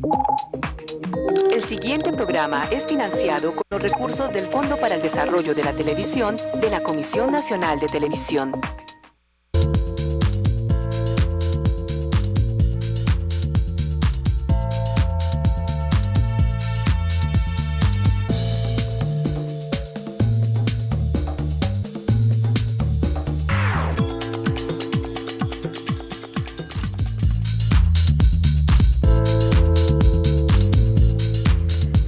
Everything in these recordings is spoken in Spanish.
El siguiente programa es financiado con los recursos del Fondo para el Desarrollo de la Televisión de la Comisión Nacional de Televisión.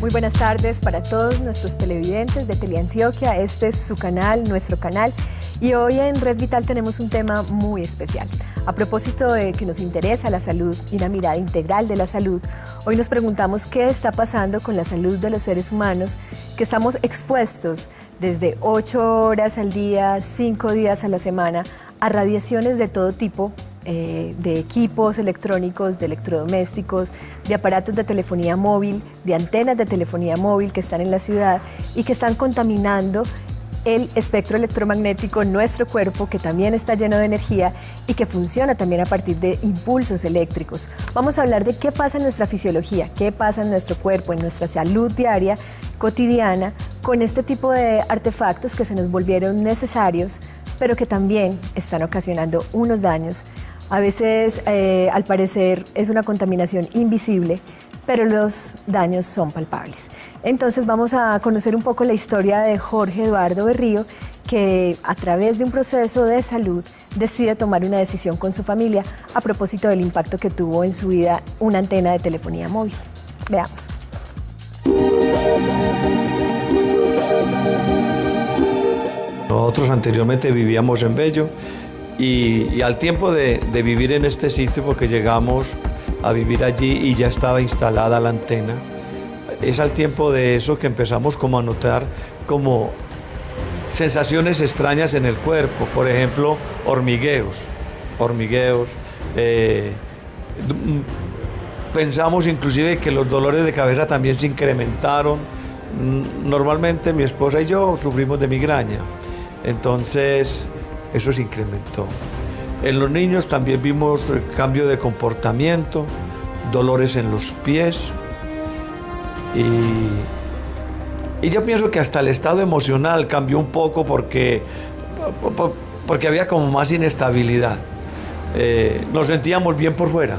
Muy buenas tardes para todos nuestros televidentes de Teleantioquia. Este es su canal, nuestro canal, y hoy en Red Vital tenemos un tema muy especial. A propósito de que nos interesa la salud y una mirada integral de la salud, hoy nos preguntamos qué está pasando con la salud de los seres humanos, que estamos expuestos desde 8 horas al día, 5 días a la semana, a radiaciones de todo tipo, de equipos electrónicos, de electrodomésticos, de aparatos de telefonía móvil, de antenas de telefonía móvil que están en la ciudad y que están contaminando el espectro electromagnético en nuestro cuerpo, que también está lleno de energía y que funciona también a partir de impulsos eléctricos. Vamos a hablar de qué pasa en nuestra fisiología, qué pasa en nuestro cuerpo, en nuestra salud diaria, cotidiana, con este tipo de artefactos que se nos volvieron necesarios, pero que también están ocasionando unos daños. A veces, al parecer, es una contaminación invisible, pero los daños son palpables. Entonces vamos a conocer un poco la historia de Jorge Eduardo Berrío, que a través de un proceso de salud decide tomar una decisión con su familia a propósito del impacto que tuvo en su vida una antena de telefonía móvil. Veamos. Nosotros anteriormente vivíamos en Bello y al tiempo de vivir en este sitio, porque llegamos a vivir allí y ya estaba instalada la antena, es al tiempo de eso que empezamos como a notar como sensaciones extrañas en el cuerpo, por ejemplo, hormigueos. Pensamos inclusive que los dolores de cabeza también se incrementaron. Normalmente mi esposa y yo sufrimos de migraña, entonces eso se incrementó. En los niños también vimos cambio de comportamiento, dolores en los pies y yo pienso que hasta el estado emocional cambió un poco porque había como más inestabilidad. Nos sentíamos bien por fuera,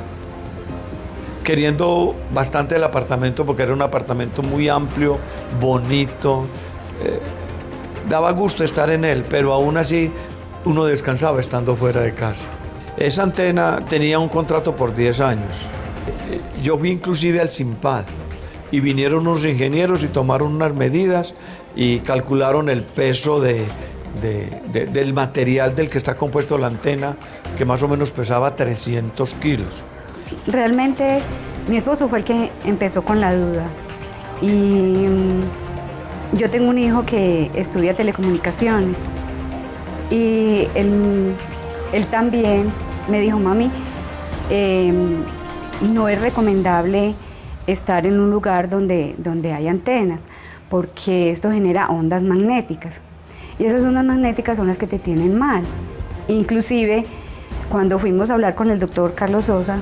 queriendo bastante el apartamento porque era un apartamento muy amplio, bonito, daba gusto estar en él, pero aún así uno descansaba estando fuera de casa. Esa antena tenía un contrato por 10 años. Yo fui inclusive al SINPAD y vinieron unos ingenieros y tomaron unas medidas y calcularon el peso del material del que está compuesto la antena, que más o menos pesaba 300 kilos. Realmente mi esposo fue el que empezó con la duda y yo tengo un hijo que estudia telecomunicaciones y él también me dijo, mami, no es recomendable estar en un lugar donde hay antenas porque esto genera ondas magnéticas y esas ondas magnéticas son las que te tienen mal. Inclusive cuando fuimos a hablar con el doctor Carlos Sosa,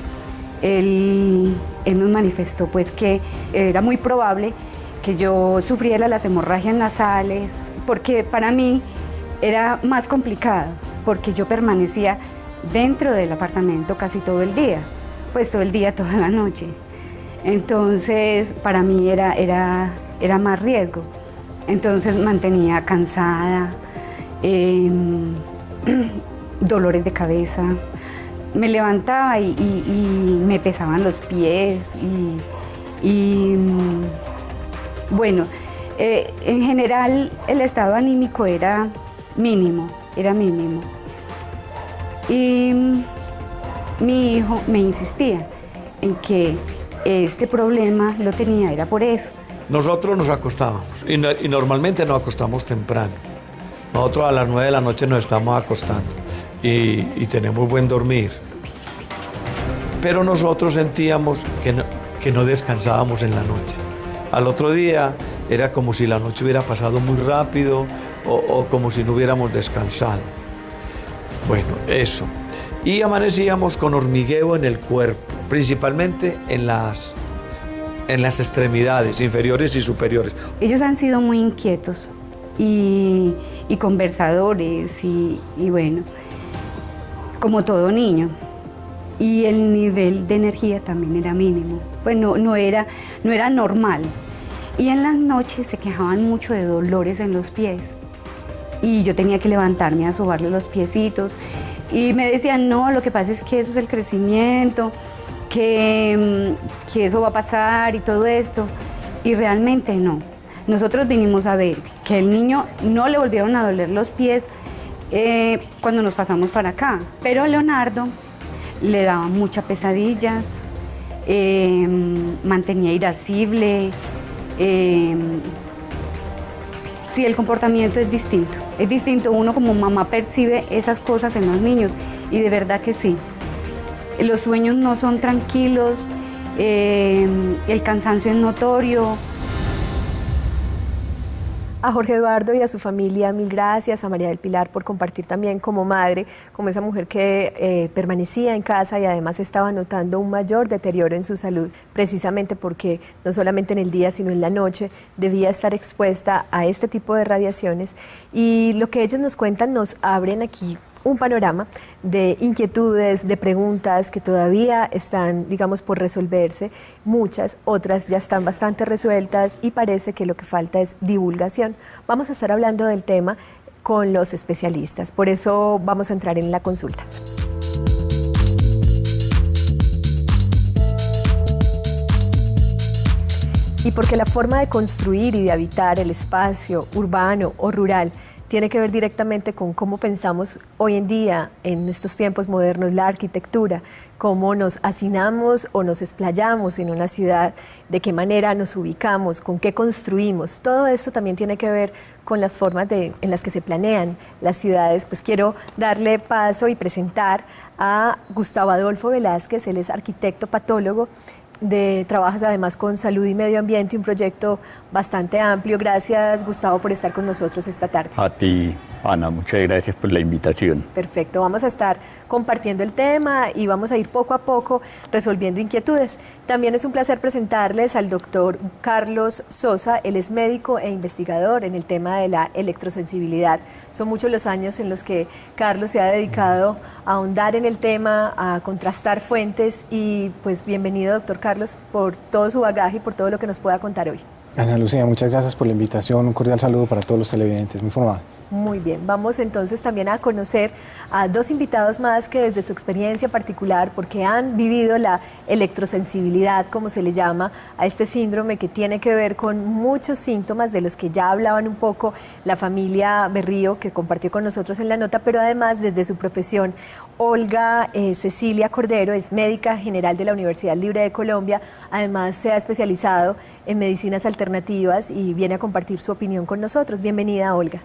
él nos manifestó pues que era muy probable que yo sufriera las hemorragias nasales, porque para mí era más complicado, porque yo permanecía dentro del apartamento casi todo el día, pues todo el día, toda la noche. Entonces para mí era más riesgo. Entonces mantenía cansada, dolores de cabeza. Me levantaba y me pesaban los pies bueno, en general el estado anímico era mínimo. Y mi hijo me insistía en que este problema lo tenía, era por eso. Nosotros nos acostábamos y normalmente nos acostamos temprano. Nosotros a las 9 de la noche nos estamos acostando y tenemos buen dormir. Pero nosotros sentíamos que no descansábamos en la noche. Al otro día era como si la noche hubiera pasado muy rápido o como si no hubiéramos descansado. Bueno, eso. Y amanecíamos con hormigueo en el cuerpo, principalmente en las en las extremidades inferiores y superiores. Ellos han sido muy inquietos y conversadores y bueno, como todo niño. Y el nivel de energía también era mínimo, pues no era normal. Y en las noches se quejaban mucho de dolores en los pies. Y yo tenía que levantarme a sobarle los piecitos. Y me decían, no, lo que pasa es que eso es el crecimiento, que eso va a pasar y todo esto. Y realmente no. Nosotros vinimos a ver que el niño no le volvieron a doler los pies cuando nos pasamos para acá. Pero a Leonardo le daba muchas pesadillas, mantenía irascible. Sí, el comportamiento es distinto, uno como mamá percibe esas cosas en los niños y de verdad que sí. Los sueños no son tranquilos, el cansancio es notorio. A Jorge Eduardo y a su familia, mil gracias. A María del Pilar por compartir también como madre, como esa mujer que permanecía en casa y además estaba notando un mayor deterioro en su salud, precisamente porque no solamente en el día, sino en la noche debía estar expuesta a este tipo de radiaciones. Y lo que ellos nos cuentan nos abren aquí un panorama de inquietudes, de preguntas que todavía están, digamos, por resolverse. Muchas, otras ya están bastante resueltas y parece que lo que falta es divulgación. Vamos a estar hablando del tema con los especialistas, por eso vamos a entrar en la consulta. Y porque la forma de construir y de habitar el espacio urbano o rural tiene que ver directamente con cómo pensamos hoy en día, en estos tiempos modernos, la arquitectura, cómo nos hacinamos o nos explayamos en una ciudad, de qué manera nos ubicamos, con qué construimos. Todo esto también tiene que ver con las formas en las que se planean las ciudades. Pues quiero darle paso y presentar a Gustavo Adolfo Velázquez. Él es arquitecto patólogo, trabajas además con salud y medio ambiente, un proyecto bastante amplio. Gracias, Gustavo, por estar con nosotros esta tarde. A ti, Ana, muchas gracias por la invitación. Perfecto, vamos a estar compartiendo el tema y vamos a ir poco a poco resolviendo inquietudes. También es un placer presentarles al doctor Carlos Sosa. Él es médico e investigador en el tema de la electrosensibilidad. Son muchos los años en los que Carlos se ha dedicado a ahondar en el tema, a contrastar fuentes y pues bienvenido, doctor Carlos, por todo su bagaje y por todo lo que nos pueda contar hoy. Ana Lucía, muchas gracias por la invitación, un cordial saludo para todos los televidentes, muy formal. Muy bien, vamos entonces también a conocer a dos invitados más que desde su experiencia particular, porque han vivido la electrosensibilidad, como se le llama, a este síndrome que tiene que ver con muchos síntomas de los que ya hablaban un poco la familia Berrío, que compartió con nosotros en la nota, pero además desde su profesión. Olga Cecilia Cordero es médica general de la Universidad Libre de Colombia, además se ha especializado en medicinas alternativas y viene a compartir su opinión con nosotros. Bienvenida, Olga.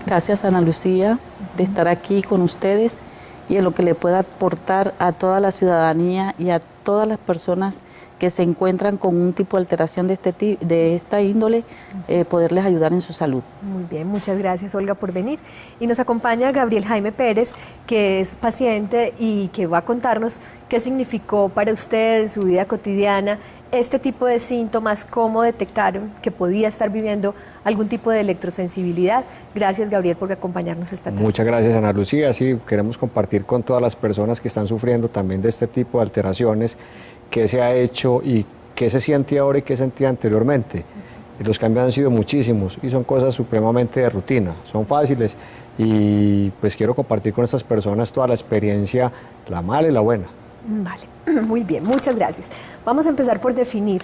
Gracias, Ana Lucía, de estar aquí con ustedes y en lo que le pueda aportar a toda la ciudadanía y a todas las personas que se encuentran con un tipo de alteración de esta índole, poderles ayudar en su salud. Muy bien, muchas gracias, Olga, por venir. Y nos acompaña Gabriel Jaime Pérez, que es paciente y que va a contarnos qué significó para usted en su vida cotidiana este tipo de síntomas, cómo detectaron que podía estar viviendo algún tipo de electrosensibilidad. Gracias, Gabriel, por acompañarnos esta tarde. Muchas gracias, Ana Lucía. Sí, queremos compartir con todas las personas que están sufriendo también de este tipo de alteraciones, qué se ha hecho y qué se siente ahora y qué sentía anteriormente. Los cambios han sido muchísimos y son cosas supremamente de rutina, son fáciles y pues quiero compartir con estas personas toda la experiencia, la mala y la buena. Vale, muy bien, muchas gracias. Vamos a empezar por definir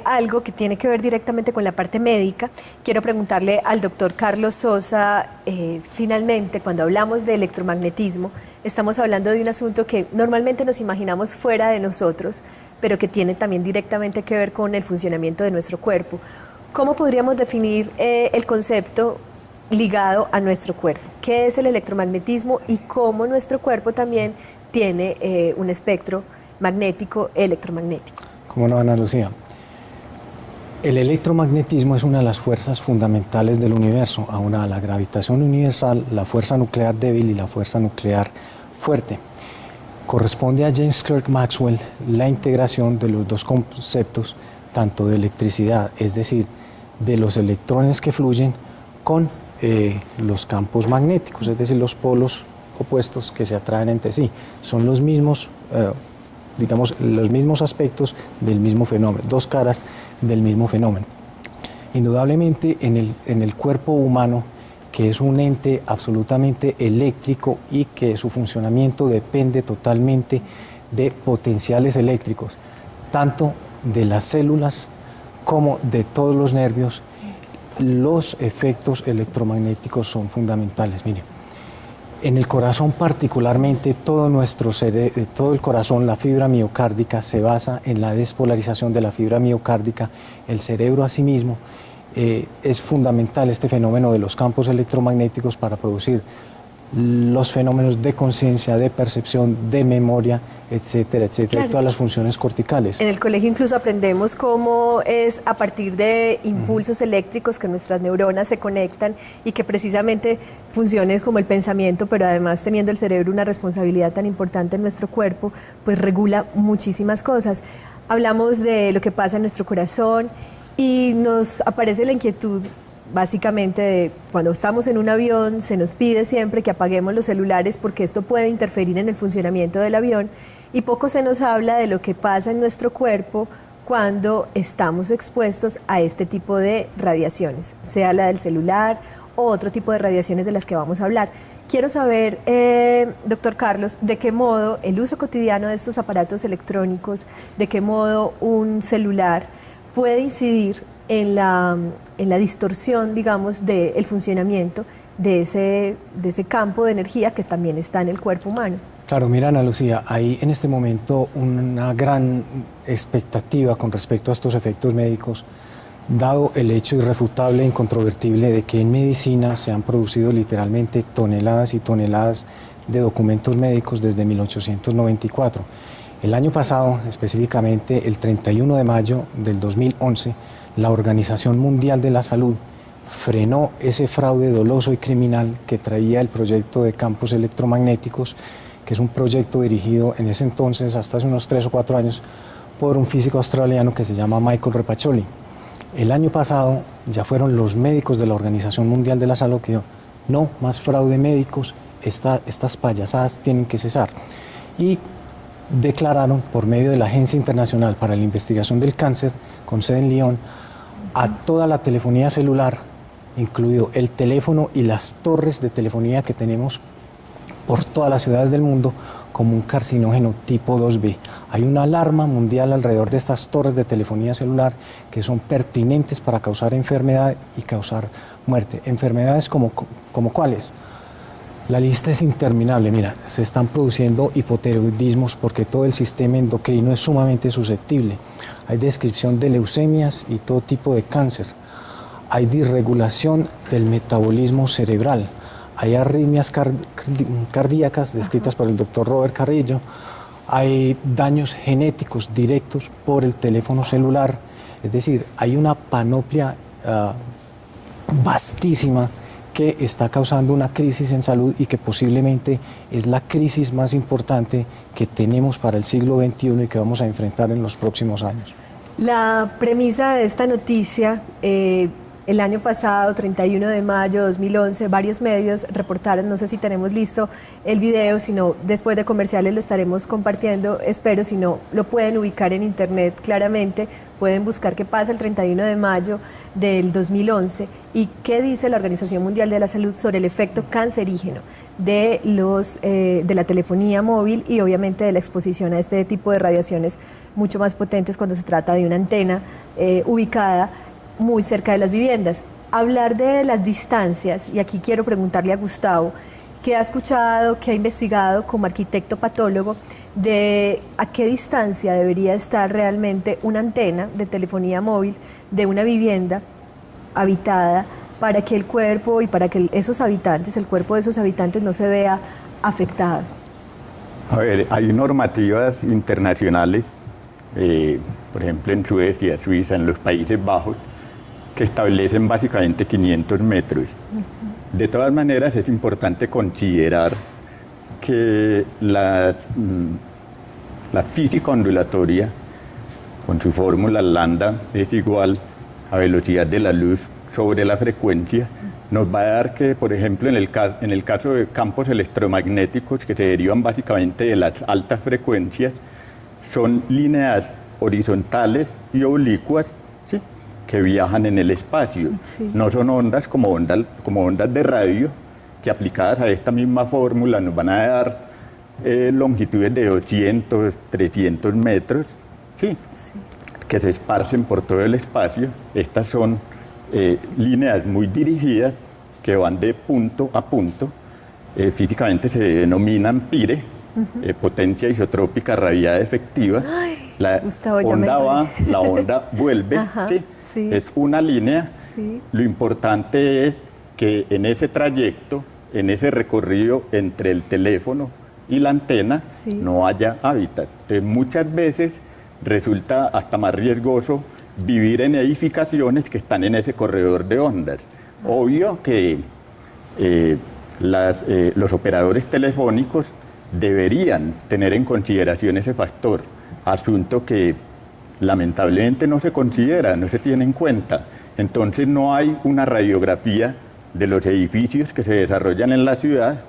algo que tiene que ver directamente con la parte médica. Quiero preguntarle al doctor Carlos Sosa, finalmente, cuando hablamos de electromagnetismo, estamos hablando de un asunto que normalmente nos imaginamos fuera de nosotros, pero que tiene también directamente que ver con el funcionamiento de nuestro cuerpo. ¿Cómo podríamos definir el concepto ligado a nuestro cuerpo? ¿Qué es el electromagnetismo y cómo nuestro cuerpo también tiene un espectro magnético, electromagnético? ¿Cómo no, Ana Lucía? El electromagnetismo es una de las fuerzas fundamentales del universo, aunada a la gravitación universal, la fuerza nuclear débil y la fuerza nuclear fuerte. Corresponde a James Clerk Maxwell la integración de los dos conceptos, tanto de electricidad, es decir, de los electrones que fluyen, con los campos magnéticos, es decir, los polos opuestos que se atraen entre sí. Son los mismos, digamos, los mismos aspectos del mismo fenómeno, dos caras del mismo fenómeno. Indudablemente en el cuerpo humano, que es un ente absolutamente eléctrico y que su funcionamiento depende totalmente de potenciales eléctricos, tanto de las células como de todos los nervios, los efectos electromagnéticos son fundamentales. Mire, en el corazón particularmente, todo el corazón, la fibra miocárdica, se basa en la despolarización de la fibra miocárdica. El cerebro asimismo es fundamental este fenómeno de los campos electromagnéticos para producir los fenómenos de conciencia, de percepción, de memoria, etcétera, etcétera, Claro. y todas las funciones corticales. En el colegio incluso aprendemos cómo es a partir de impulsos eléctricos que nuestras neuronas se conectan y que precisamente funciones como el pensamiento, pero además teniendo el cerebro una responsabilidad tan importante en nuestro cuerpo, pues regula muchísimas cosas. Hablamos de lo que pasa en nuestro corazón y nos aparece la inquietud básicamente de cuando estamos en un avión se nos pide siempre que apaguemos los celulares porque esto puede interferir en el funcionamiento del avión y poco se nos habla de lo que pasa en nuestro cuerpo cuando estamos expuestos a este tipo de radiaciones, sea la del celular o otro tipo de radiaciones de las que vamos a hablar. Quiero saber, doctor Carlos, de qué modo el uso cotidiano de estos aparatos electrónicos, de qué modo un celular puede incidir en la distorsión, digamos, del funcionamiento de ese campo de energía que también está en el cuerpo humano. Claro, mira, Ana Lucía, hay en este momento una gran expectativa con respecto a estos efectos médicos, dado el hecho irrefutable e incontrovertible de que en medicina se han producido literalmente toneladas y toneladas de documentos médicos desde 1894. El año pasado, específicamente el 31 de mayo del 2011, la Organización Mundial de la Salud frenó ese fraude doloso y criminal que traía el proyecto de campos electromagnéticos, que es un proyecto dirigido en ese entonces, hasta hace unos 3 o 4 años, por un físico australiano que se llama Michael Repacholi. El año pasado ya fueron los médicos de la Organización Mundial de la Salud que dijeron, no, más fraude médicos, estas payasadas tienen que cesar. Y declararon por medio de la Agencia Internacional para la Investigación del Cáncer, con sede en Lyon, a toda la telefonía celular, incluido el teléfono y las torres de telefonía que tenemos por todas las ciudades del mundo, como un carcinógeno tipo 2B. Hay una alarma mundial alrededor de estas torres de telefonía celular que son pertinentes para causar enfermedad y causar muerte. Enfermedades como ¿cuáles? La lista es interminable. Mira, se están produciendo hipotiroidismos porque todo el sistema endocrino es sumamente susceptible. Hay descripción de leucemias y todo tipo de cáncer. Hay disregulación del metabolismo cerebral. Hay arritmias cardíacas descritas por el doctor Robert Carrillo. Hay daños genéticos directos por el teléfono celular. Es decir, hay una panoplia vastísima que está causando una crisis en salud y que posiblemente es la crisis más importante que tenemos para el siglo XXI y que vamos a enfrentar en los próximos años. La premisa de esta noticia, el año pasado, 31 de mayo de 2011, varios medios reportaron, no sé si tenemos listo el video, sino después de comerciales lo estaremos compartiendo, espero, si no, lo pueden ubicar en internet claramente, pueden buscar qué pasa el 31 de mayo del 2011 y qué dice la Organización Mundial de la Salud sobre el efecto cancerígeno de la telefonía móvil y obviamente de la exposición a este tipo de radiaciones mucho más potentes cuando se trata de una antena ubicada muy cerca de las viviendas. Hablar de las distancias, y aquí quiero preguntarle a Gustavo, ¿qué ha escuchado, qué ha investigado como arquitecto patólogo de a qué distancia debería estar realmente una antena de telefonía móvil de una vivienda habitada para que el cuerpo y para que esos habitantes, el cuerpo de esos habitantes no se vea afectado? A ver, hay normativas internacionales, por ejemplo en Suecia, Suiza, en los Países Bajos, que establecen básicamente 500 metros. De todas maneras, es importante considerar que la física ondulatoria, con su fórmula lambda, es igual a velocidad de la luz sobre la frecuencia, nos va a dar que, por ejemplo, en el caso de campos electromagnéticos que se derivan básicamente de las altas frecuencias, son líneas horizontales y oblicuas, ¿sí?, que viajan en el espacio. Sí. No son ondas como ondas de radio, que aplicadas a esta misma fórmula nos van a dar longitudes de 200, 300 metros, ¿sí?, que se esparcen por todo el espacio. Estas son líneas muy dirigidas que van de punto a punto. Físicamente se denominan PIRE, potencia isotrópica radiada efectiva. Ay, la Gustavo, onda va, la onda vuelve. Ajá, ¿sí? sí. Es una línea. Sí. Lo importante es que en ese trayecto, en ese recorrido entre el teléfono y la antena, Sí. no haya hábitat. Entonces, muchas veces resulta hasta más riesgoso vivir en edificaciones que están en ese corredor de ondas. Obvio que los operadores telefónicos deberían tener en consideración ese factor, asunto que lamentablemente no se considera, no se tiene en cuenta. Entonces no hay una radiografía de los edificios que se desarrollan en la ciudad,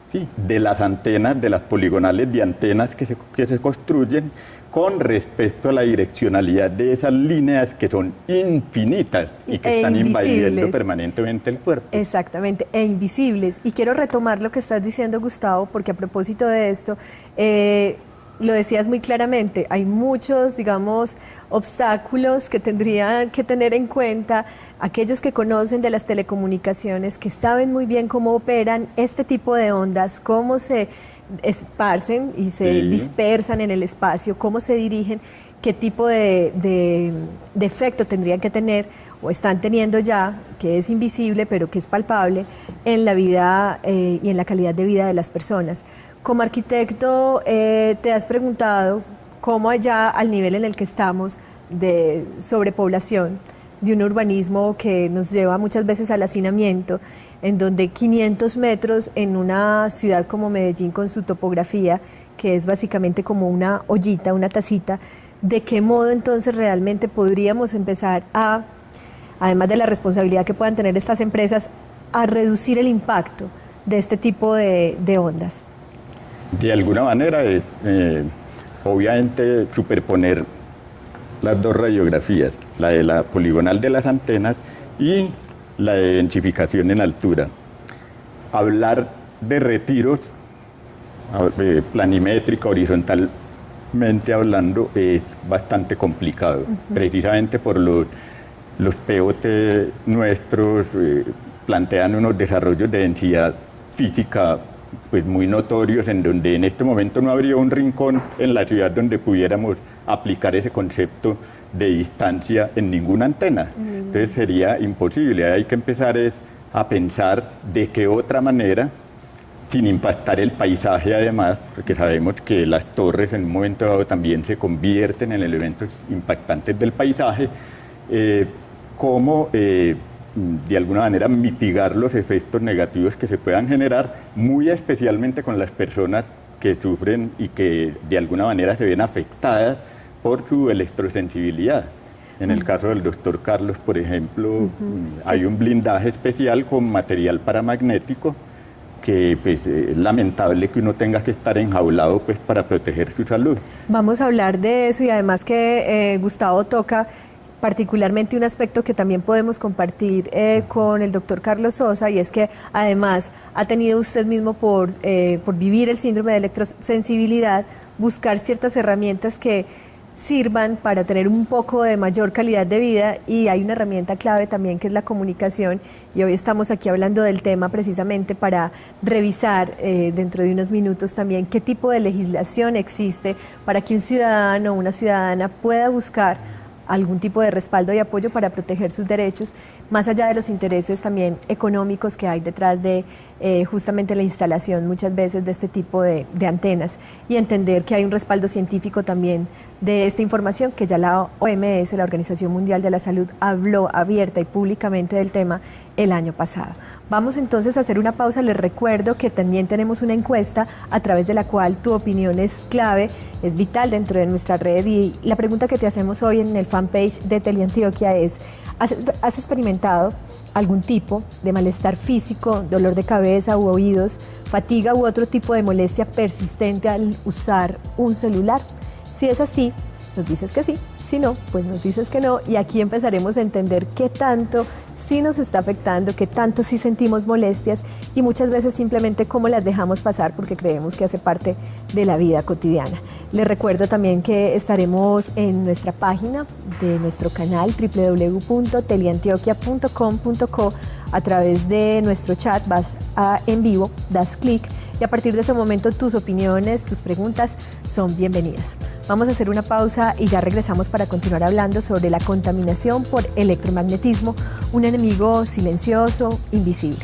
¿sí?, de las antenas, de las poligonales de antenas que se construyen con respecto a la direccionalidad de esas líneas que son infinitas y que están invadiendo permanentemente el cuerpo. Exactamente, e invisibles. Y quiero retomar lo que estás diciendo, Gustavo, porque a propósito de esto, lo decías muy claramente, hay muchos, digamos, obstáculos que tendrían que tener en cuenta aquellos que conocen de las telecomunicaciones, que saben muy bien cómo operan este tipo de ondas, cómo se esparcen y se dispersan en el espacio, cómo se dirigen, qué tipo de efecto tendrían que tener o están teniendo ya, que es invisible pero que es palpable en la vida y en la calidad de vida de las personas. Como arquitecto, te has preguntado cómo allá al nivel en el que estamos de sobrepoblación, de un urbanismo que nos lleva muchas veces al hacinamiento, en donde 500 metros en una ciudad como Medellín, con su topografía, que es básicamente como una ollita, una tacita, ¿de qué modo entonces realmente podríamos empezar a, además de la responsabilidad que puedan tener estas empresas, a reducir el impacto de este tipo de ondas? De alguna manera, obviamente, superponer las dos radiografías, la de la poligonal de las antenas y la de densificación en altura. Hablar de retiros planimétrica, horizontalmente hablando, es bastante complicado, precisamente por los POT nuestros plantean unos desarrollos de densidad física pues muy notorios, en donde en este momento no habría un rincón en la ciudad donde pudiéramos aplicar ese concepto de distancia en ninguna antena. Entonces sería imposible. Hay que empezar a pensar de qué otra manera, sin impactar el paisaje además, porque sabemos que las torres en un momento dado también se convierten en elementos impactantes del paisaje, cómo de alguna manera mitigar los efectos negativos que se puedan generar, muy especialmente con las personas que sufren y que de alguna manera se ven afectadas por su electrosensibilidad. En el caso del doctor Carlos, por ejemplo, hay un blindaje especial con material paramagnético que pues, es lamentable que uno tenga que estar enjaulado pues, para proteger su salud. Vamos a hablar de eso y además que Gustavo toca particularmente un aspecto que también podemos compartir con el doctor Carlos Sosa, y es que además ha tenido usted mismo por vivir el síndrome de electrosensibilidad, buscar ciertas herramientas que sirvan para tener un poco de mayor calidad de vida, y hay una herramienta clave también que es la comunicación, y hoy estamos aquí hablando del tema precisamente para revisar dentro de unos minutos también qué tipo de legislación existe para que un ciudadano o una ciudadana pueda buscar algún tipo de respaldo y apoyo para proteger sus derechos, más allá de los intereses también económicos que hay detrás de justamente la instalación muchas veces de este tipo de antenas y entender que hay un respaldo científico también de esta información, que ya la OMS, la Organización Mundial de la Salud, habló abierta y públicamente del tema el año pasado. Vamos entonces a hacer una pausa. Les recuerdo que también tenemos una encuesta a través de la cual tu opinión es clave, es vital dentro de nuestra red, y la pregunta que te hacemos hoy en el fanpage de Teleantioquia es: ¿has experimentado algún tipo de malestar físico, dolor de cabeza u oídos, fatiga u otro tipo de molestia persistente al usar un celular? Si es así, nos dices que sí. Si no, pues nos dices que no, y aquí empezaremos a entender qué tanto sí nos está afectando, qué tanto sí sentimos molestias, y muchas veces simplemente cómo las dejamos pasar porque creemos que hace parte de la vida cotidiana. Les recuerdo también que estaremos en nuestra página de nuestro canal www.teleantioquia.com.co. A través de nuestro chat vas en vivo, das clic, y a partir de ese momento tus opiniones, tus preguntas son bienvenidas. Vamos a hacer una pausa y ya regresamos para continuar hablando sobre la contaminación por electromagnetismo, un enemigo silencioso, invisible.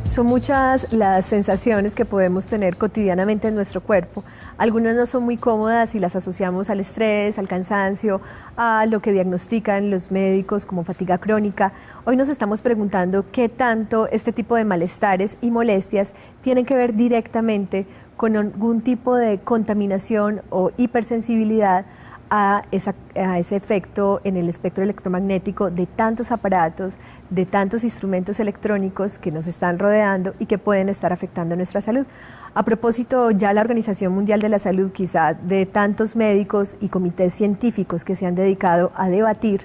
Son muchas las sensaciones que podemos tener cotidianamente en nuestro cuerpo. Algunas no son muy cómodas y las asociamos al estrés, al cansancio, a lo que diagnostican los médicos como fatiga crónica. Hoy nos estamos preguntando qué tanto este tipo de malestares y molestias tienen que ver directamente con algún tipo de contaminación o hipersensibilidad a ese efecto en el espectro electromagnético de tantos aparatos, de tantos instrumentos electrónicos que nos están rodeando y que pueden estar afectando nuestra salud. A propósito, ya la Organización Mundial de la Salud, quizá de tantos médicos y comités científicos que se han dedicado a debatir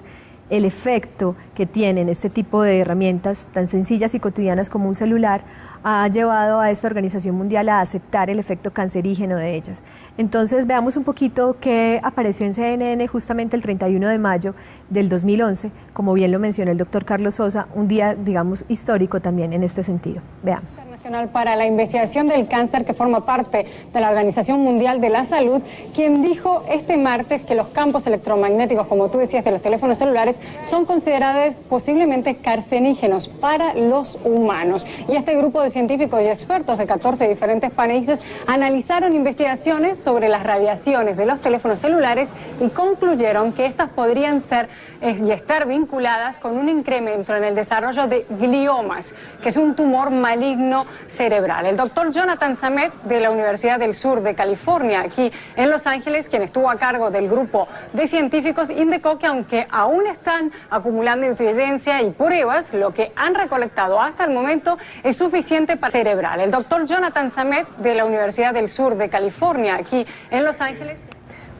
el efecto que tienen este tipo de herramientas tan sencillas y cotidianas como un celular, ha llevado a esta Organización Mundial a aceptar el efecto cancerígeno de ellas. Entonces veamos un poquito qué apareció en CNN justamente el 31 de mayo del 2011, como bien lo mencionó el doctor Carlos Sosa, un día, digamos, histórico también en este sentido. Veamos. Internacional para la Investigación del Cáncer, que forma parte de la Organización Mundial de la Salud, quien dijo este martes que los campos electromagnéticos, como tú decías, de los teléfonos celulares, son considerados posiblemente carcinógenos para los humanos. Y este grupo de científicos y expertos de 14 diferentes países analizaron investigaciones sobre las radiaciones de los teléfonos celulares y concluyeron que estas podrían ser y estar vinculadas con un incremento en el desarrollo de gliomas, que es un tumor maligno cerebral. El doctor Jonathan Samet, de la Universidad del Sur de California, aquí en Los Ángeles, quien estuvo a cargo del grupo de científicos, indicó que aunque aún están acumulando evidencia y pruebas, lo que han recolectado hasta el momento es suficiente para cerebral. El doctor Jonathan Samet, de la Universidad del Sur de California, aquí en Los Ángeles.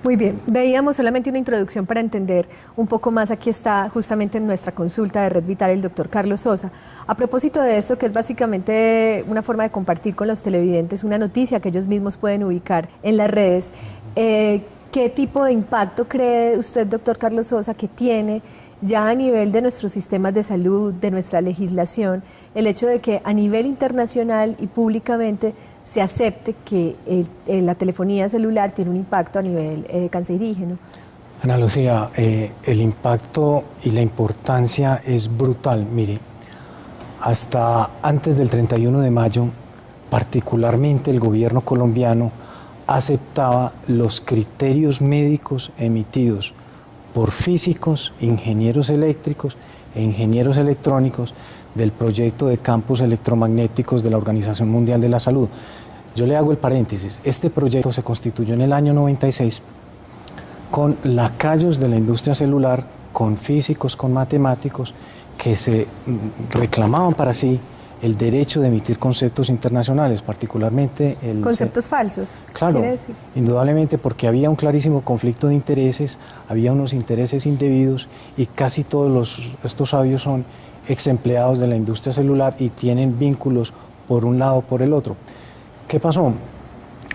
Muy bien, veíamos solamente una introducción para entender un poco más. Aquí está justamente en nuestra consulta de Red Vital el doctor Carlos Sosa. A propósito de esto, que es básicamente una forma de compartir con los televidentes una noticia que ellos mismos pueden ubicar en las redes, ¿qué tipo de impacto cree usted, doctor Carlos Sosa, que tiene ya a nivel de nuestros sistemas de salud, de nuestra legislación, el hecho de que a nivel internacional y públicamente se acepte que la telefonía celular tiene un impacto a nivel cancerígeno? Ana Lucía, el impacto y la importancia es brutal. Mire, hasta antes del 31 de mayo, particularmente el gobierno colombiano aceptaba los criterios médicos emitidos por físicos, ingenieros eléctricos e ingenieros electrónicos del proyecto de campos electromagnéticos de la Organización Mundial de la Salud. Yo le hago el paréntesis. Este proyecto se constituyó en el año 96 con lacayos de la industria celular, con físicos, con matemáticos, que se reclamaban para sí el derecho de emitir conceptos internacionales, particularmente el... ¿Conceptos falsos? Claro, indudablemente, porque había un clarísimo conflicto de intereses, había unos intereses indebidos y casi todos estos sabios son ex empleados de la industria celular y tienen vínculos por un lado o por el otro. ¿Qué pasó?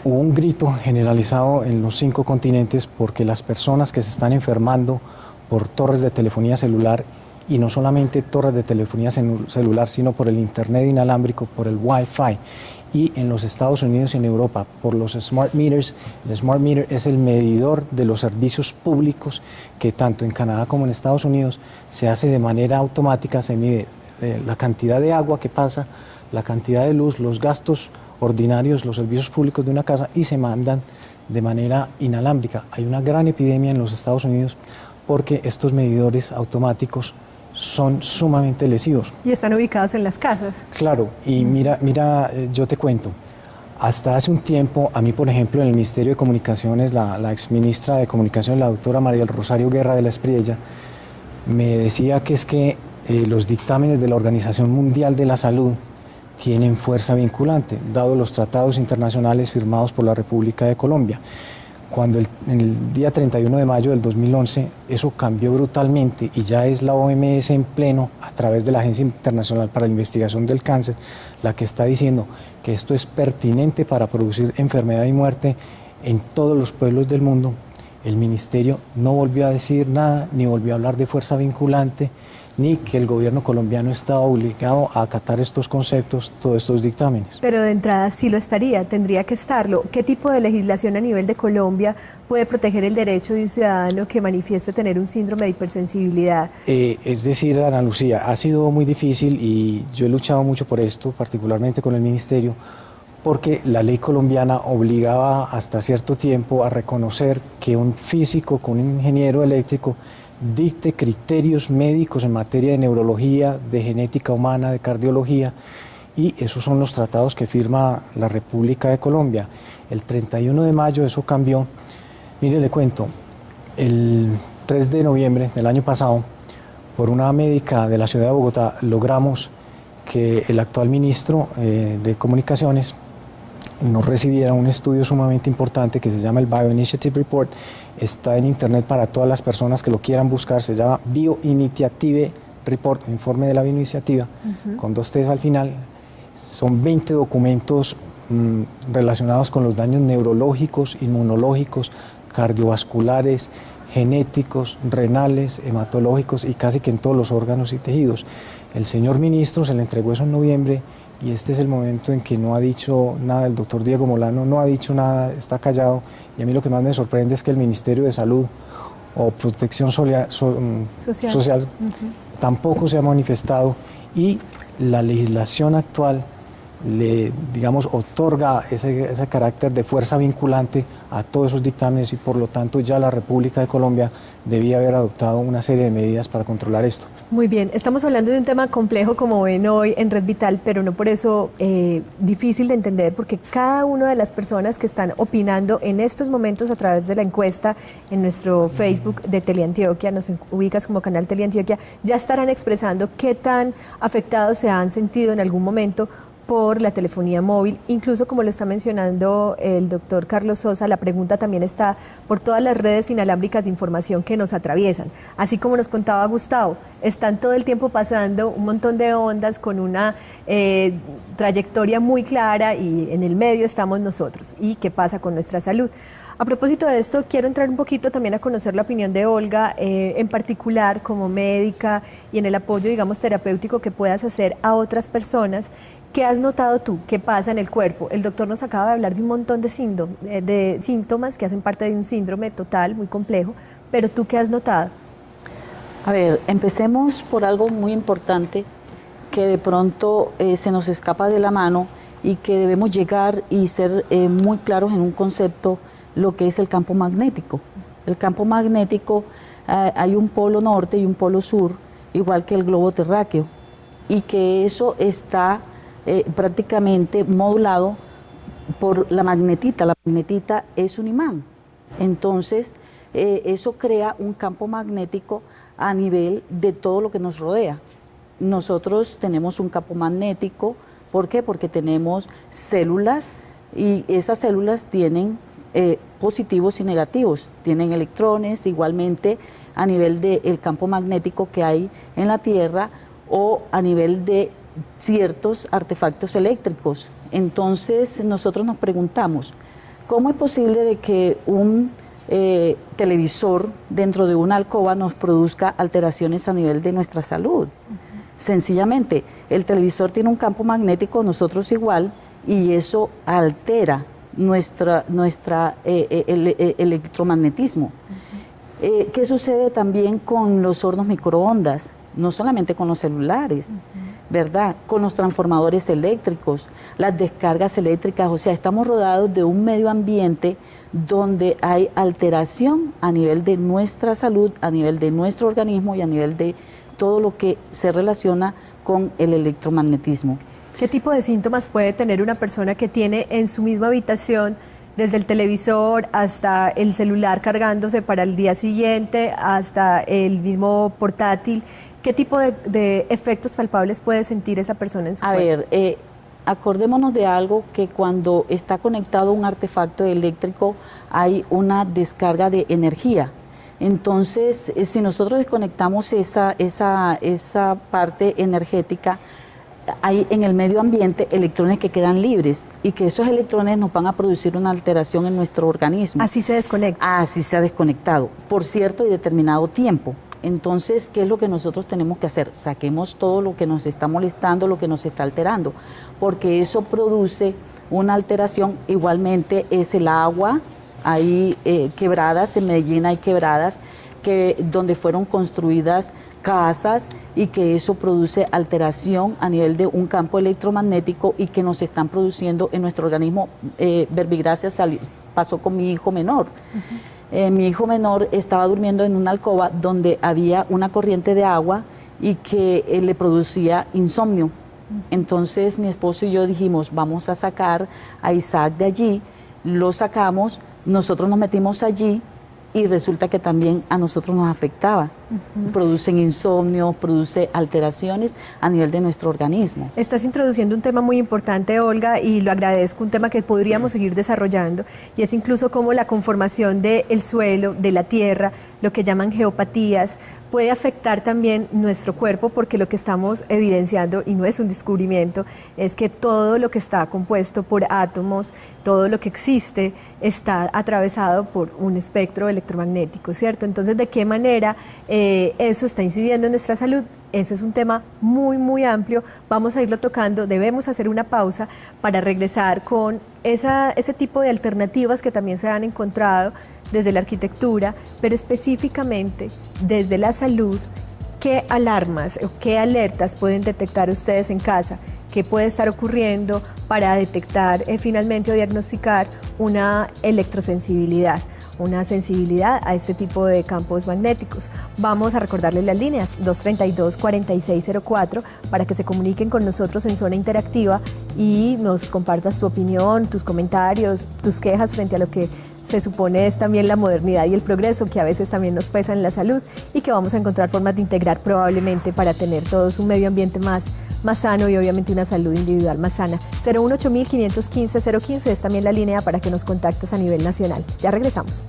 Hubo un grito generalizado en los 5 continentes porque las personas que se están enfermando por torres de telefonía celular, y no solamente torres de telefonía celular, sino por el internet inalámbrico, por el Wi-Fi y en los Estados Unidos y en Europa por los smart meters. El smart meter es el medidor de los servicios públicos que tanto en Canadá como en Estados Unidos se hace de manera automática, se mide la cantidad de agua que pasa, la cantidad de luz, los gastos ordinarios, los servicios públicos de una casa y se mandan de manera inalámbrica. Hay una gran epidemia en los Estados Unidos porque estos medidores automáticos son sumamente lesivos. Y están ubicados en las casas. Claro, y mira, yo te cuento, hasta hace un tiempo, a mí por ejemplo en el Ministerio de Comunicaciones, la exministra de Comunicaciones, la doctora María del Rosario Guerra de la Espriella, me decía que es que los dictámenes de la Organización Mundial de la Salud tienen fuerza vinculante, dado los tratados internacionales firmados por la República de Colombia. Cuando en el día 31 de mayo del 2011 eso cambió brutalmente y ya es la OMS en pleno, a través de la Agencia Internacional para la Investigación del Cáncer, la que está diciendo que esto es pertinente para producir enfermedad y muerte en todos los pueblos del mundo. El ministerio no volvió a decir nada, ni volvió a hablar de fuerza vinculante, ni que el gobierno colombiano estaba obligado a acatar estos conceptos, todos estos dictámenes. Pero de entrada sí lo estaría, tendría que estarlo. ¿Qué tipo de legislación a nivel de Colombia puede proteger el derecho de un ciudadano que manifieste tener un síndrome de hipersensibilidad? Es decir, Ana Lucía, ha sido muy difícil y yo he luchado mucho por esto, particularmente con el ministerio, porque la ley colombiana obligaba hasta cierto tiempo a reconocer que un físico con un ingeniero eléctrico dicte criterios médicos en materia de neurología, de genética humana, de cardiología, y esos son los tratados que firma la República de Colombia. El 31 de mayo eso cambió. Mire, le cuento, el 3 de noviembre del año pasado, por una médica de la ciudad de Bogotá, logramos que el actual ministro de Comunicaciones nos recibiera un estudio sumamente importante que se llama el Bioinitiative Report. Está en internet para todas las personas que lo quieran buscar, se llama Bioinitiative Report, informe de la bioiniciativa, con 2 T's al final. Son 20 documentos relacionados con los daños neurológicos, inmunológicos, cardiovasculares, genéticos, renales, hematológicos y casi que en todos los órganos y tejidos. El señor ministro se le entregó eso en noviembre y este es el momento en que no ha dicho nada. El doctor Diego Molano no ha dicho nada, está callado, y a mí lo que más me sorprende es que el Ministerio de Salud o Protección Social tampoco se ha manifestado, y la legislación actual le, digamos, otorga ese carácter de fuerza vinculante a todos esos dictámenes, y por lo tanto ya la República de Colombia debía haber adoptado una serie de medidas para controlar esto. Muy bien, estamos hablando de un tema complejo, como ven hoy en Red Vital, pero no por eso difícil de entender, porque cada una de las personas que están opinando en estos momentos a través de la encuesta en nuestro Facebook de Teleantioquia, nos ubicas como canal Teleantioquia, ya estarán expresando qué tan afectados se han sentido en algún momento por la telefonía móvil. Incluso, como lo está mencionando el doctor Carlos Sosa, la pregunta también está por todas las redes inalámbricas de información que nos atraviesan. Así como nos contaba Gustavo, están todo el tiempo pasando un montón de ondas con una trayectoria muy clara, y en el medio estamos nosotros. ¿Y qué pasa con nuestra salud? A propósito de esto, quiero entrar un poquito también a conocer la opinión de Olga, en particular como médica y en el apoyo, digamos, terapéutico que puedas hacer a otras personas. ¿Qué has notado tú? ¿Qué pasa en el cuerpo? El doctor nos acaba de hablar de un montón de síntomas que hacen parte de un síndrome total, muy complejo, pero ¿tú qué has notado? A ver, empecemos por algo muy importante que de pronto se nos escapa de la mano y que debemos llegar y ser muy claros en un concepto, lo que es el campo magnético. El campo magnético, hay un polo norte y un polo sur, igual que el globo terráqueo, y que eso está prácticamente modulado por la magnetita. La magnetita es un imán. Entonces, eso crea un campo magnético a nivel de todo lo que nos rodea. Nosotros tenemos un campo magnético, ¿por qué? Porque tenemos células, y esas células tienen positivos y negativos, tienen electrones, igualmente a nivel del campo magnético que hay en la Tierra o a nivel de ciertos artefactos eléctricos. Entonces nosotros nos preguntamos, ¿cómo es posible de que un televisor dentro de una alcoba nos produzca alteraciones a nivel de nuestra salud? Sencillamente, el televisor tiene un campo magnético, nosotros igual, y eso altera el electromagnetismo. ¿Qué sucede también con los hornos microondas? No solamente con los celulares, ¿verdad? Con los transformadores eléctricos, las descargas eléctricas, o sea, estamos rodeados de un medio ambiente donde hay alteración a nivel de nuestra salud, a nivel de nuestro organismo y a nivel de todo lo que se relaciona con el electromagnetismo. ¿Qué tipo de síntomas puede tener una persona que tiene en su misma habitación, desde el televisor hasta el celular cargándose para el día siguiente, hasta el mismo portátil? ¿Qué tipo de efectos palpables puede sentir esa persona en su cuerpo? A ver, acordémonos de algo, que cuando está conectado un artefacto eléctrico hay una descarga de energía. Entonces, si nosotros desconectamos esa parte energética, hay en el medio ambiente electrones que quedan libres y que esos electrones nos van a producir una alteración en nuestro organismo. Así se desconecta. Así se ha desconectado, por cierto y determinado tiempo. Entonces, ¿qué es lo que nosotros tenemos que hacer? Saquemos todo lo que nos está molestando, lo que nos está alterando, porque eso produce una alteración. Igualmente es el agua, hay quebradas, en Medellín hay quebradas donde fueron construidas casas y que eso produce alteración a nivel de un campo electromagnético y que nos están produciendo en nuestro organismo. Verbigracia pasó con mi hijo menor. Mi hijo menor estaba durmiendo en una alcoba donde había una corriente de agua y que le producía insomnio. Entonces mi esposo y yo dijimos, vamos a sacar a Isaac de allí. Lo sacamos, nosotros nos metimos allí y resulta que también a nosotros nos afectaba. Producen insomnio, produce alteraciones a nivel de nuestro organismo. Estás introduciendo un tema muy importante, Olga, y lo agradezco, un tema que podríamos seguir desarrollando, y es incluso cómo la conformación del suelo, de la tierra, lo que llaman geopatías, puede afectar también nuestro cuerpo, porque lo que estamos evidenciando, y no es un descubrimiento, es que todo lo que está compuesto por átomos, todo lo que existe, está atravesado por un espectro electromagnético, ¿cierto? Entonces, ¿de qué manera eso está incidiendo en nuestra salud? Ese es un tema muy, muy amplio. Vamos a irlo tocando. Debemos hacer una pausa para regresar con ese tipo de alternativas que también se han encontrado desde la arquitectura, pero específicamente desde la salud. ¿Qué alarmas o qué alertas pueden detectar ustedes en casa? ¿Qué puede estar ocurriendo para detectar finalmente o diagnosticar una electrosensibilidad? Una sensibilidad a este tipo de campos magnéticos. Vamos a recordarles las líneas 232-4604 para que se comuniquen con nosotros en Zona Interactiva y nos compartas tu opinión, tus comentarios, tus quejas frente a lo que se supone es también la modernidad y el progreso, que a veces también nos pesa en la salud y que vamos a encontrar formas de integrar probablemente para tener todos un medio ambiente más sano y obviamente una salud individual más sana. 018-515-015 es también la línea para que nos contactes a nivel nacional. Ya regresamos.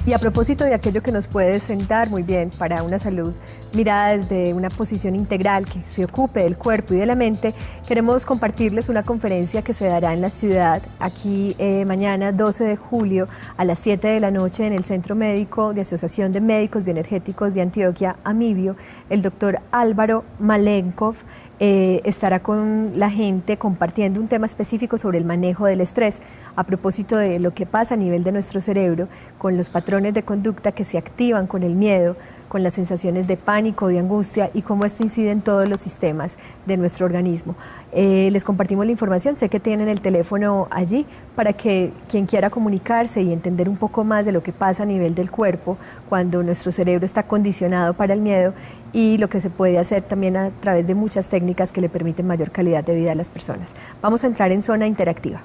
Y a propósito de aquello que nos puede sentar muy bien para una salud mirada desde una posición integral que se ocupe del cuerpo y de la mente, queremos compartirles una conferencia que se dará en la ciudad aquí mañana 12 de julio a las 7 de la noche en el Centro Médico de Asociación de Médicos Bioenergéticos de Antioquia, Amibio. El doctor Álvaro Malenkov estará con la gente compartiendo un tema específico sobre el manejo del estrés a propósito de lo que pasa a nivel de nuestro cerebro con los patrones de conducta que se activan con el miedo, con las sensaciones de pánico, de angustia y cómo esto incide en todos los sistemas de nuestro organismo. Les compartimos la información, sé que tienen el teléfono allí para que quien quiera comunicarse y entender un poco más de lo que pasa a nivel del cuerpo cuando nuestro cerebro está condicionado para el miedo y lo que se puede hacer también a través de muchas técnicas que le permiten mayor calidad de vida a las personas. Vamos a entrar en Zona Interactiva.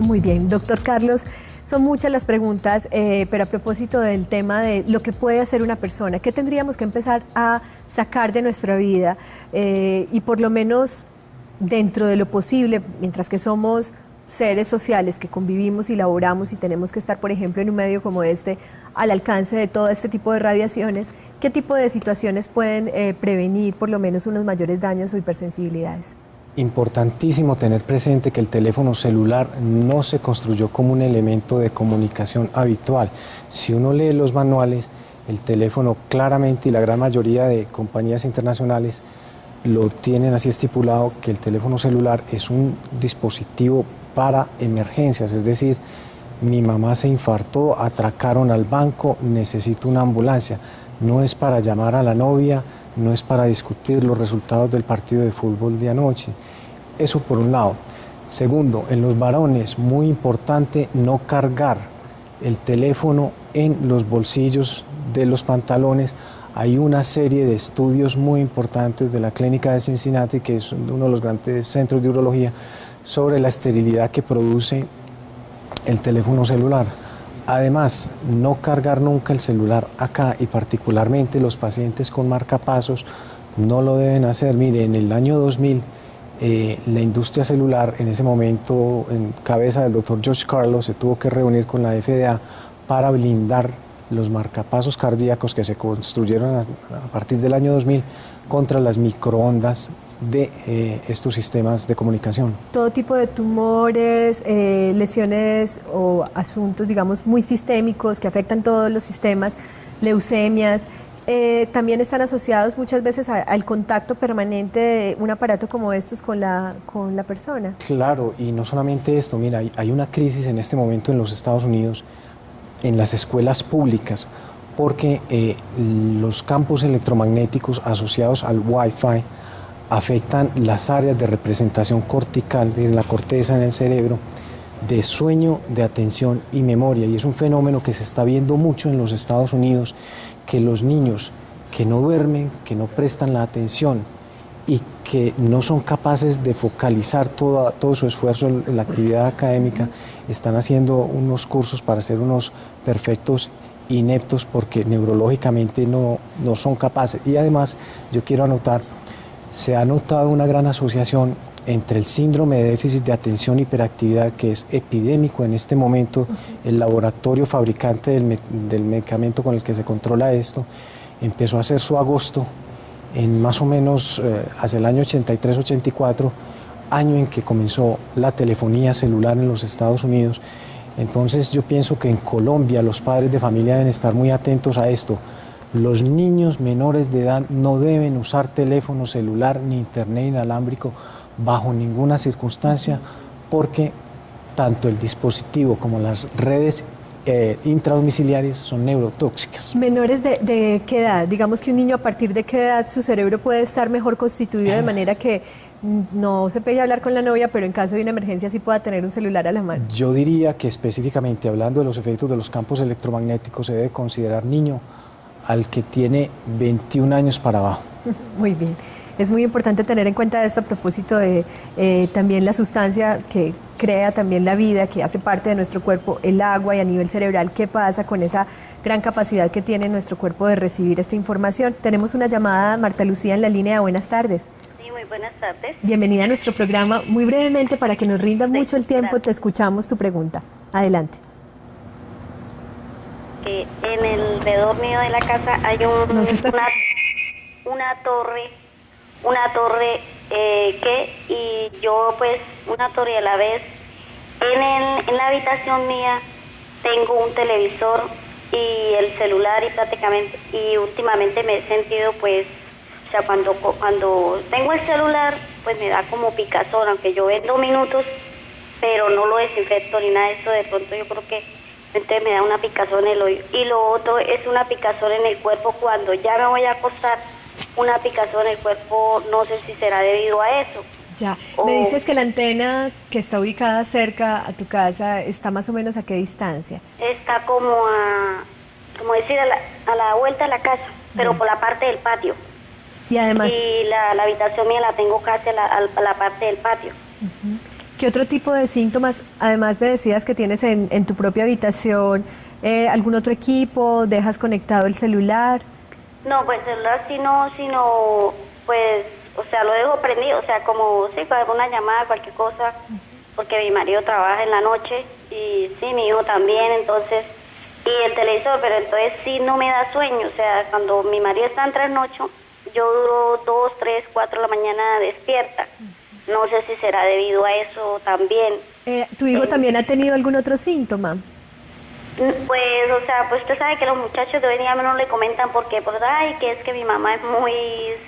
Muy bien, doctor Carlos, son muchas las preguntas, pero a propósito del tema de lo que puede hacer una persona, ¿qué tendríamos que empezar a sacar de nuestra vida? Y por lo menos dentro de lo posible, mientras que somos seres sociales que convivimos y laboramos y tenemos que estar, por ejemplo, en un medio como este, al alcance de todo este tipo de radiaciones, ¿qué tipo de situaciones pueden prevenir por lo menos unos mayores daños o hipersensibilidades? Importantísimo tener presente que el teléfono celular no se construyó como un elemento de comunicación habitual. Si uno lee los manuales, el teléfono claramente, y la gran mayoría de compañías internacionales lo tienen así estipulado, que el teléfono celular es un dispositivo para emergencias, es decir, mi mamá se infartó, atracaron al banco, necesito una ambulancia. No es para llamar a la novia, no es para discutir los resultados del partido de fútbol de anoche. Eso por un lado. Segundo, en los varones, muy importante no cargar el teléfono en los bolsillos de los pantalones. Hay una serie de estudios muy importantes de la Clínica de Cincinnati, que es uno de los grandes centros de urología, sobre la esterilidad que produce el teléfono celular. Además, no cargar nunca el celular acá, y particularmente los pacientes con marcapasos no lo deben hacer. Mire, en el año 2000, la industria celular, en ese momento en cabeza del doctor George Carlos, se tuvo que reunir con la FDA para blindar los marcapasos cardíacos que se construyeron a partir del año 2000 contra las microondas de estos sistemas de comunicación. Todo tipo de tumores, lesiones o asuntos, digamos, muy sistémicos que afectan todos los sistemas, leucemias, también están asociados muchas veces al contacto permanente de un aparato como estos con la persona. Claro, y no solamente esto, mira, hay una crisis en este momento en los Estados Unidos, en las escuelas públicas, porque los campos electromagnéticos asociados al Wi-Fi afectan las áreas de representación cortical, de la corteza en el cerebro, de sueño, de atención y memoria. Y es un fenómeno que se está viendo mucho en los Estados Unidos, que los niños que no duermen, que no prestan la atención y que no son capaces de focalizar todo su esfuerzo en la actividad académica, están haciendo unos cursos para ser unos perfectos ineptos porque neurológicamente no son capaces. Y además, yo quiero anotar, se ha notado una gran asociación entre el síndrome de déficit de atención e hiperactividad, que es epidémico en este momento. El laboratorio fabricante del medicamento con el que se controla esto empezó a hacer su agosto en más o menos hacia el año 83-84, año en que comenzó la telefonía celular en los Estados Unidos. Entonces yo pienso que en Colombia los padres de familia deben estar muy atentos a esto. Los niños menores de edad no deben usar teléfono celular ni internet inalámbrico bajo ninguna circunstancia, porque tanto el dispositivo como las redes intradomiciliarias son neurotóxicas. ¿Menores de qué edad? Digamos que un niño, a partir de qué edad su cerebro puede estar mejor constituido de manera que no se pegue a hablar con la novia, pero en caso de una emergencia sí pueda tener un celular a la mano? Yo diría que específicamente hablando de los efectos de los campos electromagnéticos, se debe considerar niño al que tiene 21 años para abajo. Muy bien. Es muy importante tener en cuenta esto a propósito de también la sustancia que crea también la vida, que hace parte de nuestro cuerpo, el agua, y a nivel cerebral, ¿qué pasa con esa gran capacidad que tiene nuestro cuerpo de recibir esta información? Tenemos una llamada, Marta Lucía, en la línea. Buenas tardes. Sí, muy buenas tardes. Bienvenida a nuestro programa. Muy brevemente, para que nos rinda mucho el tiempo, te escuchamos tu pregunta. Adelante. En el alrededor mío de la casa hay una torre y yo pues una torre a la vez. En la habitación mía tengo un televisor y el celular y últimamente me he sentido pues, o sea, cuando tengo el celular pues me da como picazón, aunque yo vendo minutos, pero no lo desinfecto ni nada de eso. De pronto yo creo que entonces me da una picazón en el oído. Y lo otro es una picazón en el cuerpo cuando ya me voy a acostar. Una picazón en el cuerpo, no sé si será debido a eso. Ya, me dices que la antena que está ubicada cerca a tu casa está más o menos a qué distancia. Está como decir a la vuelta de la casa, pero por la parte del patio. Y además... Y la habitación mía la tengo casi a la parte del patio. ¿Qué otro tipo de síntomas, además me decías que tienes en tu propia habitación, algún otro equipo, dejas conectado el celular? No, pues el celular sino pues, o sea, lo dejo prendido, o sea, como si con alguna llamada, cualquier cosa, porque mi marido trabaja en la noche y sí, mi hijo también, entonces, y el televisor, pero entonces sí no me da sueño, o sea, cuando mi marido está en trasnocho, yo duro 2, 3, 4 de la mañana despierta. No sé si será debido a eso también. ¿Tu hijo también ha tenido algún otro síntoma? Pues, o sea, pues usted sabe que los muchachos de hoy día no le comentan porque, pues, ay, que es que mi mamá es muy,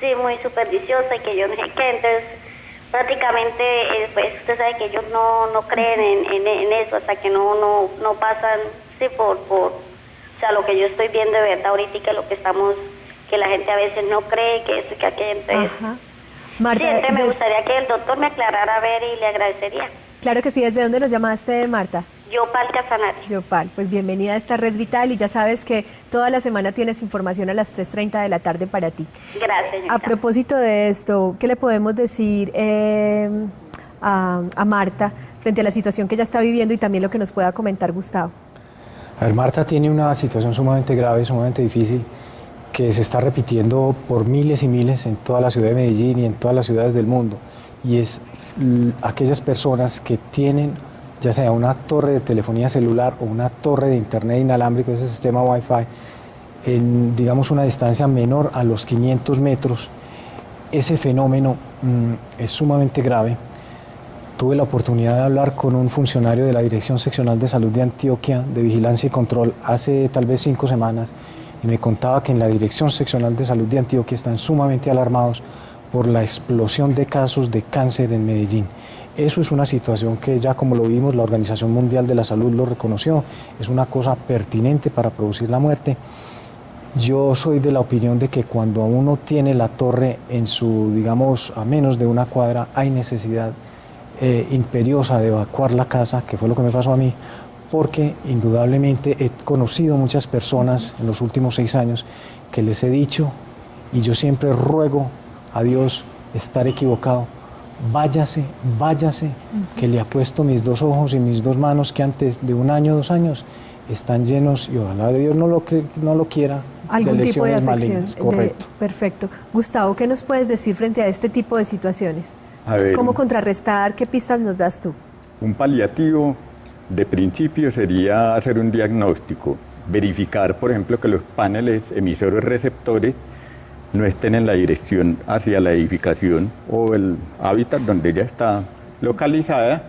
sí, muy supersticiosa y que yo no sé qué, entonces prácticamente, pues usted sabe que ellos no creen en eso, hasta que no pasan, sí, o sea, lo que yo estoy viendo de verdad ahorita y que lo que estamos, que la gente a veces no cree, que esto y que aquello, entonces... Ajá. Marta, sí, entonces me gustaría que el doctor me aclarara a ver y le agradecería. Claro que sí, ¿desde dónde nos llamaste, Marta? Yopal Casanare. Yopal, pues bienvenida a esta Red Vital y ya sabes que toda la semana tienes información a las 3:30 de la tarde para ti. Gracias, señorita. A propósito de esto, ¿qué le podemos decir a Marta frente a la situación que ella está viviendo y también lo que nos pueda comentar Gustavo? A ver, Marta tiene una situación sumamente grave, sumamente difícil, que se está repitiendo por miles y miles en toda la ciudad de Medellín y en todas las ciudades del mundo, y es aquellas personas que tienen ya sea una torre de telefonía celular o una torre de internet inalámbrico, ese sistema Wi-Fi, en, digamos, una distancia menor a los 500 metros. Ese fenómeno es sumamente grave. Tuve la oportunidad de hablar con un funcionario de la Dirección Seccional de Salud de Antioquia, de Vigilancia y Control, hace tal vez 5 semanas, y me contaba que en la Dirección Seccional de Salud de Antioquia están sumamente alarmados por la explosión de casos de cáncer en Medellín. Eso es una situación que ya, como lo vimos, la Organización Mundial de la Salud lo reconoció, es una cosa pertinente para producir la muerte. Yo soy de la opinión de que cuando uno tiene la torre en su, digamos, a menos de una cuadra, hay necesidad imperiosa de evacuar la casa, que fue lo que me pasó a mí, porque indudablemente he conocido muchas personas en los últimos 6 años que les he dicho, y yo siempre ruego a Dios estar equivocado, váyase, váyase, que le apuesto mis 2 ojos y mis 2 manos que antes de 1 año, 2 años están llenos, y ojalá Dios no lo quiera, algún de tipo de lesiones afección. malignas. Correcto. Perfecto. Gustavo, ¿qué nos puedes decir frente a este tipo de situaciones? A ver, ¿Cómo contrarrestar? ¿Qué pistas nos das tú? un paliativo de principio sería hacer un diagnóstico, verificar, por ejemplo, que los paneles emisores receptores no estén en la dirección hacia la edificación o el hábitat donde ella está localizada,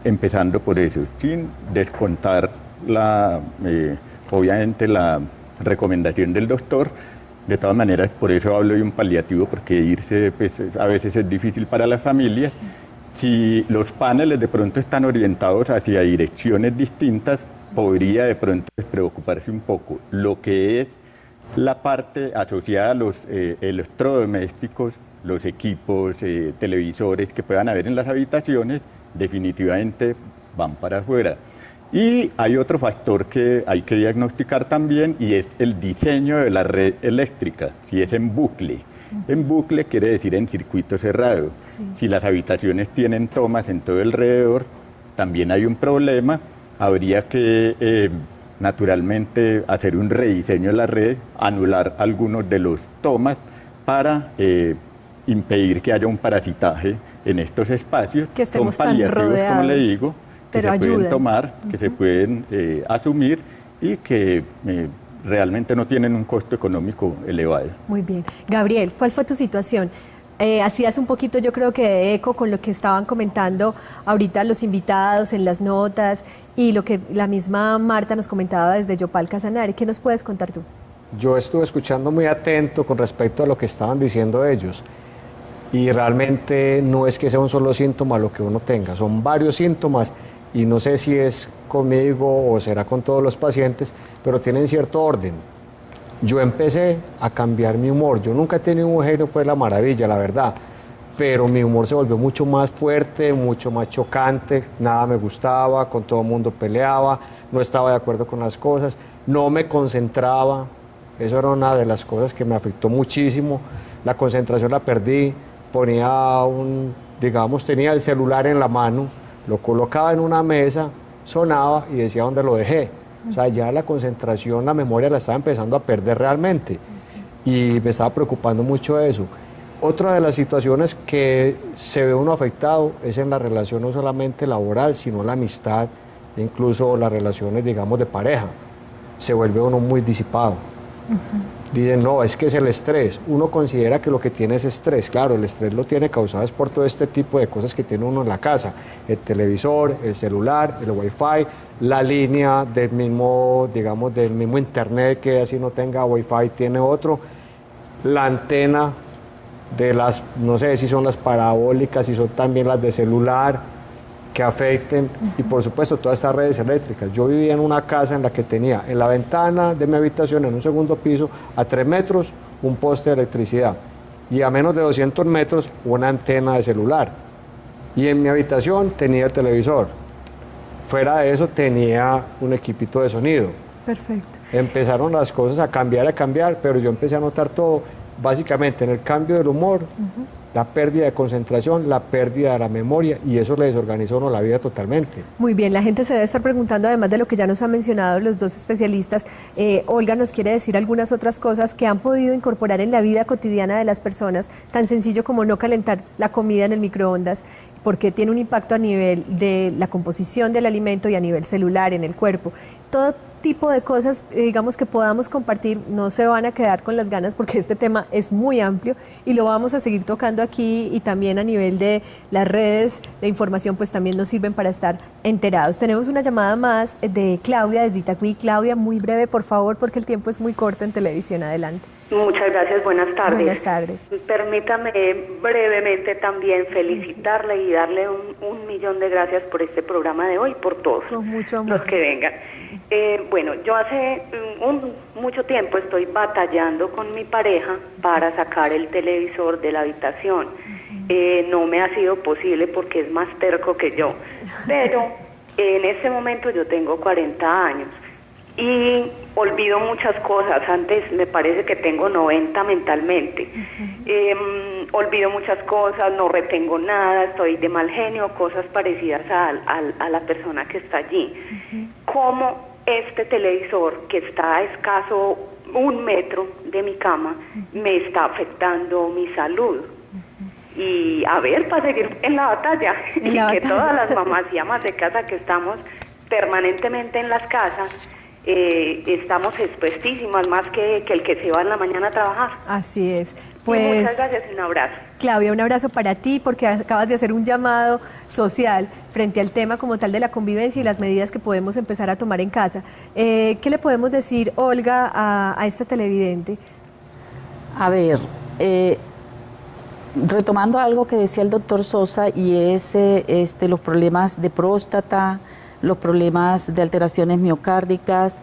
empezando por eso, sin descontar obviamente la recomendación del doctor. De todas maneras, por eso hablo de un paliativo, porque irse pues, a veces es difícil para las familias. Sí. Si los paneles de pronto están orientados hacia direcciones distintas, podría de pronto preocuparse un poco. Lo que es la parte asociada a los electrodomésticos, los equipos, televisores que puedan haber en las habitaciones, definitivamente van para afuera. Y hay otro factor que hay que diagnosticar también, y es el diseño de la red eléctrica, si es en bucle. En bucle quiere decir en circuito cerrado. Sí. Si las habitaciones tienen tomas en todo alrededor, también hay un problema. Habría que naturalmente hacer un rediseño de la red, anular algunos de los tomas para impedir que haya un parasitaje en estos espacios. Que estemos son paliativos, tan rodeados, como le digo, que se pueden tomar, que se pueden asumir y que realmente no tienen un costo económico elevado. Muy bien. Gabriel, ¿cuál fue tu situación? Hacías un poquito, yo creo que de eco con lo que estaban comentando ahorita los invitados en las notas y lo que la misma Marta nos comentaba desde Yopal Casanare. ¿Qué nos puedes contar tú? Yo estuve escuchando muy atento con respecto a lo que estaban diciendo ellos, y realmente no es que sea un solo síntoma lo que uno tenga, son varios síntomas, y no sé si es conmigo o será con todos los pacientes, pero tienen cierto orden. Yo empecé a cambiar mi humor. Yo nunca he tenido un genio, pues, la maravilla, la verdad, pero mi humor se volvió mucho más fuerte, mucho más chocante, nada me gustaba, con todo el mundo peleaba, no estaba de acuerdo con las cosas, no me concentraba. Eso era una de las cosas que me afectó muchísimo. La concentración la perdí, tenía el celular en la mano, lo colocaba en una mesa, sonaba y decía dónde lo dejé. O sea, ya la concentración, la memoria la estaba empezando a perder realmente, y me estaba preocupando mucho eso. Otra de las situaciones que se ve uno afectado es en la relación no solamente laboral, sino la amistad, incluso las relaciones, digamos, de pareja. Se vuelve uno muy disipado. Dicen, no, es que es el estrés. Uno considera que lo que tiene es estrés. Claro, el estrés lo tiene causado por todo este tipo de cosas que tiene uno en la casa. El televisor, el celular, el wifi, la línea del mismo, digamos, del mismo internet, que así no tenga wifi, tiene otro. La antena de las, no sé si son las parabólicas, si son también las de celular, que afecten, y por supuesto todas estas redes eléctricas. Yo vivía en una casa en la que tenía en la ventana de mi habitación, en un segundo piso, a 3 metros, un poste de electricidad, y a menos de 200 metros, una antena de celular. Y en mi habitación tenía el televisor. Fuera de eso tenía un equipito de sonido. Perfecto. Empezaron las cosas a cambiar, pero yo empecé a notar todo, básicamente en el cambio del humor, la pérdida de concentración, la pérdida de la memoria, y eso le desorganizó a uno la vida totalmente. Muy bien, la gente se debe estar preguntando, además de lo que ya nos han mencionado los dos especialistas, Olga nos quiere decir algunas otras cosas que han podido incorporar en la vida cotidiana de las personas, tan sencillo como no calentar la comida en el microondas, porque tiene un impacto a nivel de la composición del alimento y a nivel celular en el cuerpo. Todo tipo de cosas, digamos, que podamos compartir, no se van a quedar con las ganas porque este tema es muy amplio y lo vamos a seguir tocando aquí, y también a nivel de las redes de información pues también nos sirven para estar enterados. Tenemos una llamada más de Claudia desde Itagüí. Claudia, muy breve por favor porque el tiempo es muy corto en televisión. Adelante. Muchas gracias, buenas tardes. Buenas tardes. Permítame brevemente también felicitarle y darle un millón de gracias por este programa de hoy, por todos los que vengan. Bueno, yo hace mucho tiempo estoy batallando con mi pareja para sacar el televisor de la habitación. No me ha sido posible porque es más terco que yo, pero en este momento yo tengo 40 años y olvido muchas cosas. Antes me parece que tengo 90 mentalmente. Olvido muchas cosas, no retengo nada, estoy de mal genio, cosas parecidas a la persona que está allí. ¿Cómo este televisor, que está a escaso 1 metro de mi cama, me está afectando mi salud? Y a ver, para seguir en la batalla, que todas las mamás y amas de casa que estamos permanentemente en las casas, estamos expuestísimas, más que el que se va en la mañana a trabajar. Así es. Pues, muchas gracias y un abrazo. Claudia, un abrazo para ti porque acabas de hacer un llamado social frente al tema como tal de la convivencia y las medidas que podemos empezar a tomar en casa. ¿Qué le podemos decir, Olga, a esta televidente? A ver, retomando algo que decía el doctor Sosa, y es los problemas de próstata, los problemas de alteraciones miocárdicas,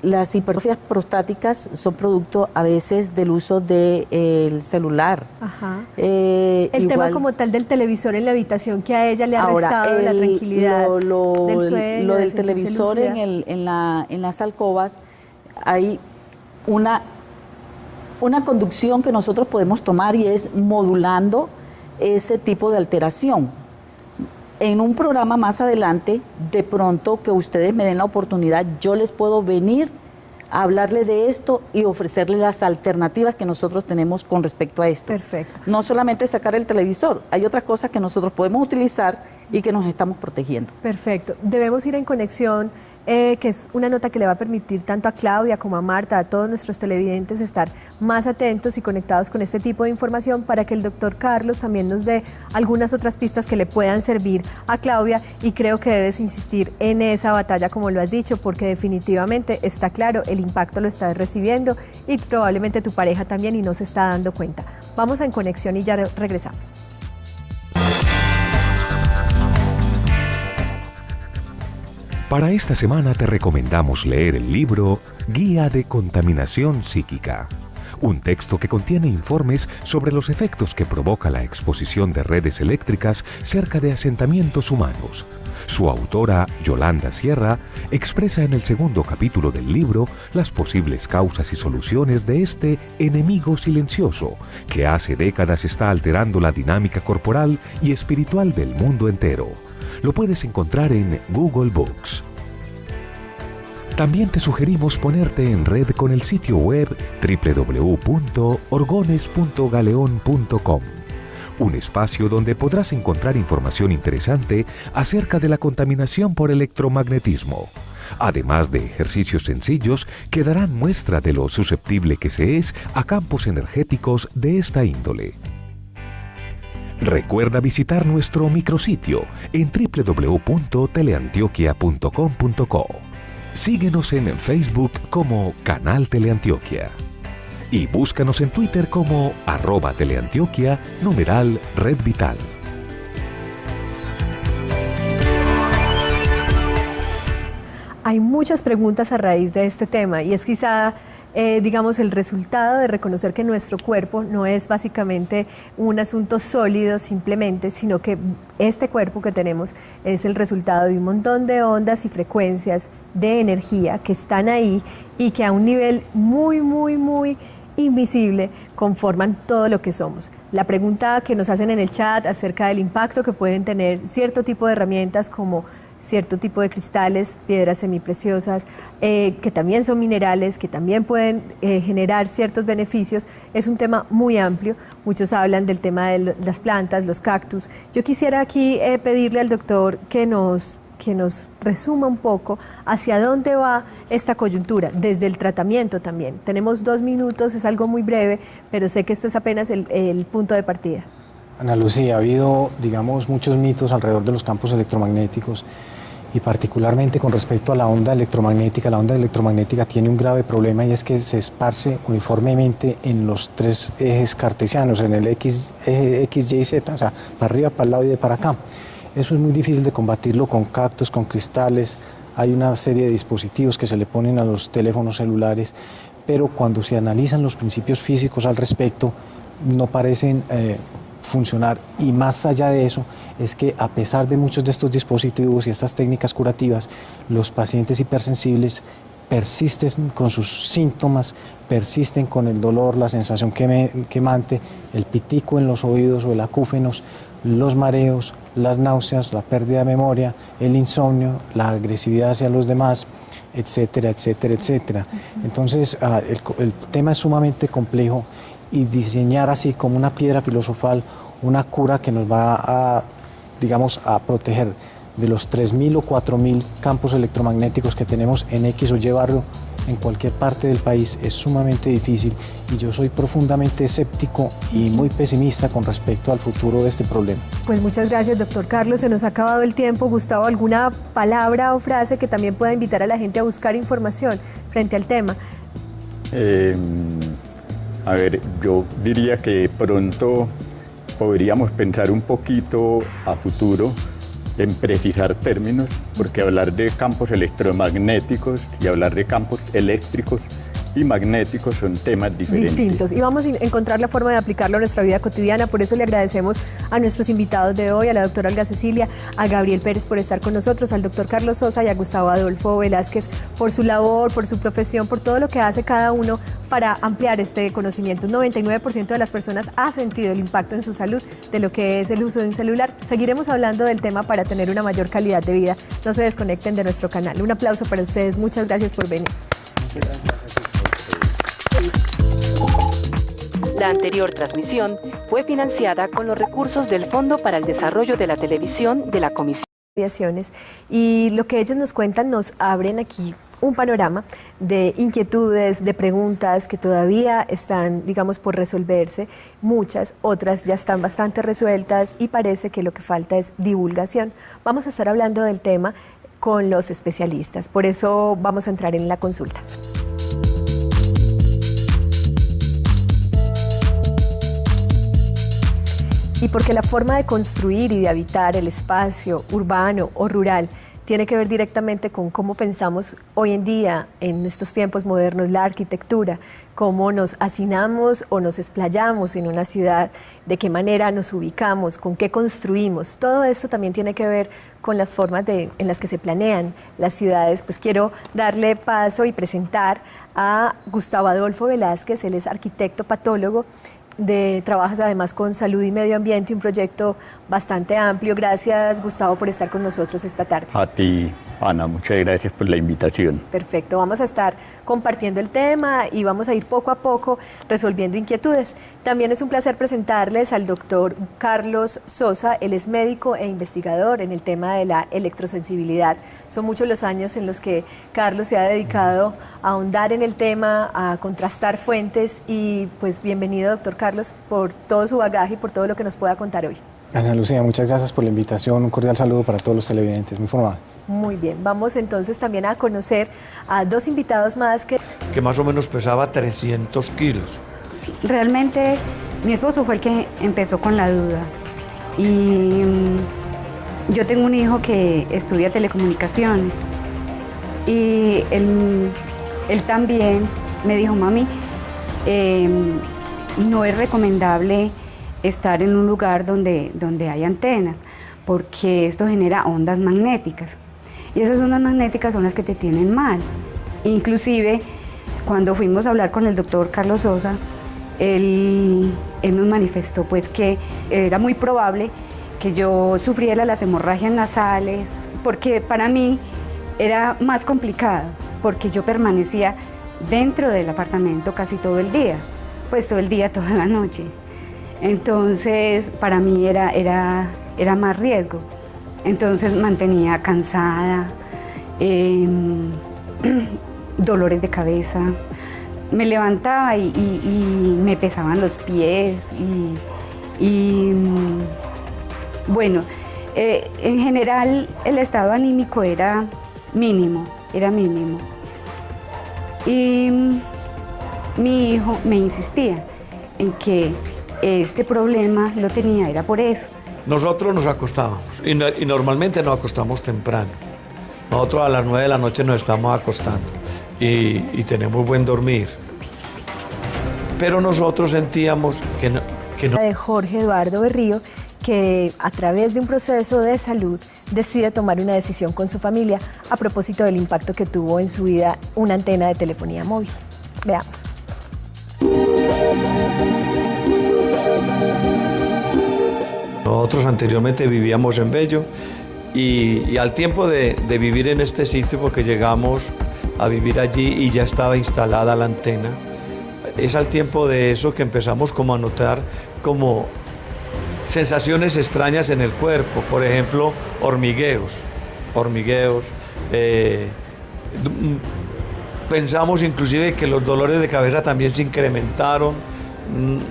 las hipertrofias prostáticas son producto a veces del uso del celular. Ajá. El tema como tal del televisor en la habitación, que a ella le ha restado la tranquilidad del sueño. Lo del televisor en las alcobas, hay una conducción que nosotros podemos tomar, y es modulando ese tipo de alteración. En un programa más adelante, de pronto que ustedes me den la oportunidad, yo les puedo venir a hablarle de esto y ofrecerles las alternativas que nosotros tenemos con respecto a esto. Perfecto. No solamente sacar el televisor, hay otras cosas que nosotros podemos utilizar y que nos estamos protegiendo. Perfecto. Debemos ir en conexión, que es una nota que le va a permitir tanto a Claudia como a Marta, a todos nuestros televidentes, estar más atentos y conectados con este tipo de información, para que el doctor Carlos también nos dé algunas otras pistas que le puedan servir a Claudia. Y creo que debes insistir en esa batalla, como lo has dicho, porque definitivamente está claro, el impacto lo estás recibiendo y probablemente tu pareja también, y no se está dando cuenta. Vamos en conexión y ya regresamos. Para esta semana te recomendamos leer el libro Guía de Contaminación Psíquica, un texto que contiene informes sobre los efectos que provoca la exposición de redes eléctricas cerca de asentamientos humanos. Su autora, Yolanda Sierra, expresa en el segundo capítulo del libro las posibles causas y soluciones de este enemigo silencioso que hace décadas está alterando la dinámica corporal y espiritual del mundo entero. Lo puedes encontrar en Google Books. También te sugerimos ponerte en red con el sitio web www.orgones.galeon.com, un espacio donde podrás encontrar información interesante acerca de la contaminación por electromagnetismo, además de ejercicios sencillos que darán muestra de lo susceptible que se es a campos energéticos de esta índole. Recuerda visitar nuestro micrositio en www.teleantioquia.com.co. Síguenos en Facebook como Canal Teleantioquia y búscanos en Twitter como @teleantioquia #Red Vital. Hay muchas preguntas a raíz de este tema y es quizá, digamos, el resultado de reconocer que nuestro cuerpo no es básicamente un asunto sólido simplemente, sino que este cuerpo que tenemos es el resultado de un montón de ondas y frecuencias de energía que están ahí y que a un nivel muy invisible conforman todo lo que somos. La pregunta que nos hacen en el chat acerca del impacto que pueden tener cierto tipo de herramientas como cierto tipo de cristales, piedras semipreciosas, que también son minerales, que también pueden generar ciertos beneficios, es un tema muy amplio. Muchos hablan del tema de las plantas, los cactus. Yo quisiera aquí pedirle al doctor que nos resuma un poco hacia dónde va esta coyuntura, desde el tratamiento también. Tenemos 2 minutos, es algo muy breve, pero sé que este es apenas el punto de partida. Ana Lucía, ha habido, digamos, muchos mitos alrededor de los campos electromagnéticos y particularmente con respecto a la onda electromagnética. La onda electromagnética tiene un grave problema y es que se esparce uniformemente en los 3 ejes cartesianos, en el eje X, Y, Z, o sea, para arriba, para el lado y de para acá. Eso es muy difícil de combatirlo con cactus, con cristales. Hay una serie de dispositivos que se le ponen a los teléfonos celulares, pero cuando se analizan los principios físicos al respecto, no parecen funcionar. Y más allá de eso, es que a pesar de muchos de estos dispositivos y estas técnicas curativas, los pacientes hipersensibles persisten con sus síntomas, persisten con el dolor, la sensación quemante, el pitico en los oídos o el acúfenos, los mareos, las náuseas, la pérdida de memoria, el insomnio, la agresividad hacia los demás, etcétera, etcétera, etcétera. Entonces, el tema es sumamente complejo y diseñar así como una piedra filosofal, una cura que nos va a, digamos, a proteger de los 3.000 o 4.000 campos electromagnéticos que tenemos en X o Y barrio en cualquier parte del país es sumamente difícil y yo soy profundamente escéptico y muy pesimista con respecto al futuro de este problema. Pues muchas gracias, doctor Carlos. Se nos ha acabado el tiempo. Gustavo, ¿alguna palabra o frase que también pueda invitar a la gente a buscar información frente al tema? A ver, yo diría que pronto podríamos pensar un poquito a futuro en precisar términos, porque hablar de campos electromagnéticos y hablar de campos eléctricos y magnéticos son temas diferentes. Distintos. Y vamos a encontrar la forma de aplicarlo a nuestra vida cotidiana. Por eso le agradecemos a nuestros invitados de hoy, a la doctora Olga Cecilia, a Gabriel Pérez por estar con nosotros, al doctor Carlos Sosa y a Gustavo Adolfo Velázquez por su labor, por su profesión, por todo lo que hace cada uno para ampliar este conocimiento. Un 99% de las personas ha sentido el impacto en su salud de lo que es el uso de un celular. Seguiremos hablando del tema para tener una mayor calidad de vida. No se desconecten de nuestro canal. Un aplauso para ustedes. Muchas gracias por venir. Muchas gracias. La anterior transmisión fue financiada con los recursos del Fondo para el Desarrollo de la Televisión de la Comisión. Y lo que ellos nos cuentan nos abren aquí un panorama de inquietudes, de preguntas que todavía están, digamos, por resolverse. Muchas, otras ya están bastante resueltas y parece que lo que falta es divulgación. Vamos a estar hablando del tema con los especialistas, por eso vamos a entrar en la consulta. Y porque la forma de construir y de habitar el espacio urbano o rural tiene que ver directamente con cómo pensamos hoy en día, en estos tiempos modernos, la arquitectura, cómo nos hacinamos o nos explayamos en una ciudad, de qué manera nos ubicamos, con qué construimos. Todo esto también tiene que ver con las formas en las que se planean las ciudades. Pues quiero darle paso y presentar a Gustavo Adolfo Velázquez. Él es arquitecto patólogo, trabajas además con salud y medio ambiente, un proyecto bastante amplio. Gracias, Gustavo, por estar con nosotros esta tarde. A ti, Ana, muchas gracias por la invitación. Perfecto, vamos a estar compartiendo el tema y vamos a ir poco a poco resolviendo inquietudes. También es un placer presentarles al doctor Carlos Sosa. Él es médico e investigador en el tema de la electrosensibilidad. Son muchos los años en los que Carlos se ha dedicado a ahondar en el tema, a contrastar fuentes y pues bienvenido, doctor Carlos, por todo su bagaje y por todo lo que nos pueda contar hoy. Ana Lucía, muchas gracias por la invitación, un cordial saludo para todos los televidentes, muy formal. Muy bien, vamos entonces también a conocer a dos invitados más que más o menos pesaba 300 kilos. Realmente mi esposo fue el que empezó con la duda y yo tengo un hijo que estudia telecomunicaciones y él también me dijo, mami, no es recomendable estar en un lugar donde hay antenas porque esto genera ondas magnéticas. Y esas ondas magnéticas son las que te tienen mal. Inclusive, cuando fuimos a hablar con el doctor Carlos Sosa, él nos manifestó pues, que era muy probable que yo sufriera las hemorragias nasales, porque para mí era más complicado, porque yo permanecía dentro del apartamento casi todo el día, pues todo el día, toda la noche. Entonces, para mí era más riesgo. Entonces mantenía cansada, dolores de cabeza, me levantaba y me pesaban los pies bueno, en general el estado anímico era mínimo. Y mi hijo me insistía en que este problema lo tenía, era por eso. Nosotros nos acostábamos y normalmente nos acostamos temprano. Nosotros a las 9 de la noche nos estamos acostando y tenemos buen dormir. Pero nosotros sentíamos que no. De Jorge Eduardo Berrío, que a través de un proceso de salud decide tomar una decisión con su familia a propósito del impacto que tuvo en su vida una antena de telefonía móvil. Veamos. Nosotros anteriormente vivíamos en Bello y al tiempo de vivir en este sitio, porque llegamos a vivir allí y ya estaba instalada la antena, es al tiempo de eso que empezamos como a notar como sensaciones extrañas en el cuerpo, por ejemplo, hormigueos. Pensamos inclusive que los dolores de cabeza también se incrementaron.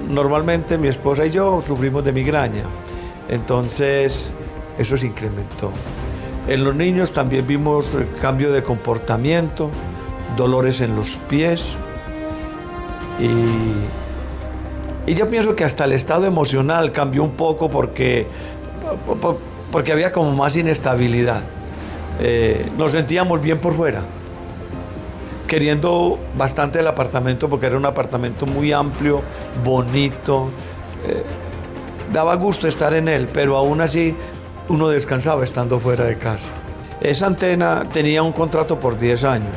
Normalmente mi esposa y yo sufrimos de migraña. Entonces, eso se incrementó. En los niños también vimos cambio de comportamiento, dolores en los pies y yo pienso que hasta el estado emocional cambió un poco porque había como más inestabilidad. Nos sentíamos bien por fuera, queriendo bastante el apartamento porque era un apartamento muy amplio, bonito. Daba gusto estar en él, pero aún así uno descansaba estando fuera de casa. Esa antena tenía un contrato por 10 años.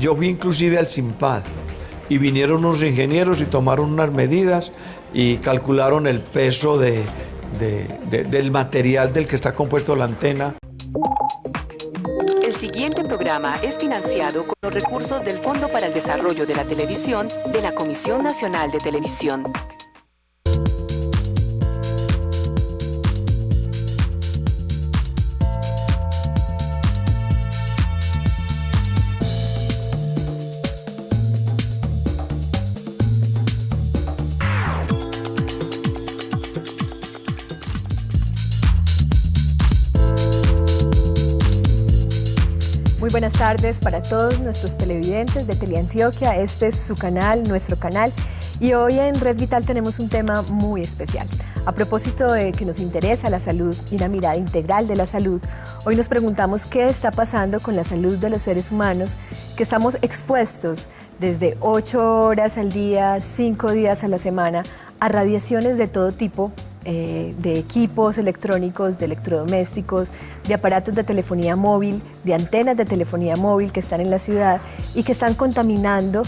Yo fui inclusive al SINPAD y vinieron unos ingenieros y tomaron unas medidas y calcularon el peso del material del que está compuesto la antena. El siguiente programa es financiado con los recursos del Fondo para el Desarrollo de la Televisión de la Comisión Nacional de Televisión. Muy buenas tardes para todos nuestros televidentes de Teleantioquia. Este es su canal, nuestro canal. Y hoy en Red Vital tenemos un tema muy especial. A propósito de que nos interesa la salud y una mirada integral de la salud, hoy nos preguntamos qué está pasando con la salud de los seres humanos, que estamos expuestos desde 8 horas al día, 5 días a la semana, a radiaciones de todo tipo, de equipos electrónicos, de electrodomésticos, de aparatos de telefonía móvil, de antenas de telefonía móvil que están en la ciudad y que están contaminando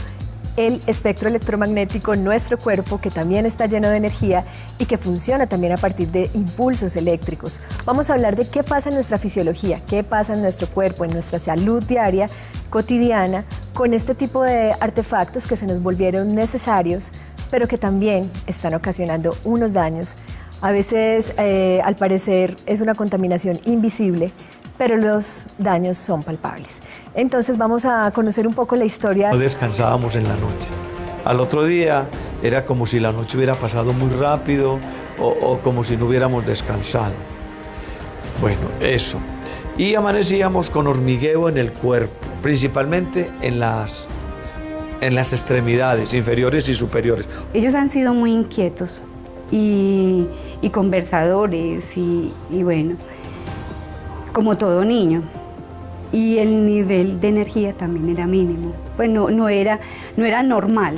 el espectro electromagnético en nuestro cuerpo, que también está lleno de energía y que funciona también a partir de impulsos eléctricos. Vamos a hablar de qué pasa en nuestra fisiología, qué pasa en nuestro cuerpo, en nuestra salud diaria, cotidiana, con este tipo de artefactos que se nos volvieron necesarios, pero que también están ocasionando unos daños. A veces, al parecer, es una contaminación invisible, pero los daños son palpables. Entonces vamos a conocer un poco la historia. No descansábamos en la noche. Al otro día era como si la noche hubiera pasado muy rápido o como si no hubiéramos descansado. Bueno, eso. Y amanecíamos con hormigueo en el cuerpo, principalmente en las extremidades inferiores y superiores. Ellos han sido muy inquietos y conversadores y bueno, como todo niño. Y el nivel de energía también era mínimo, pues no era normal.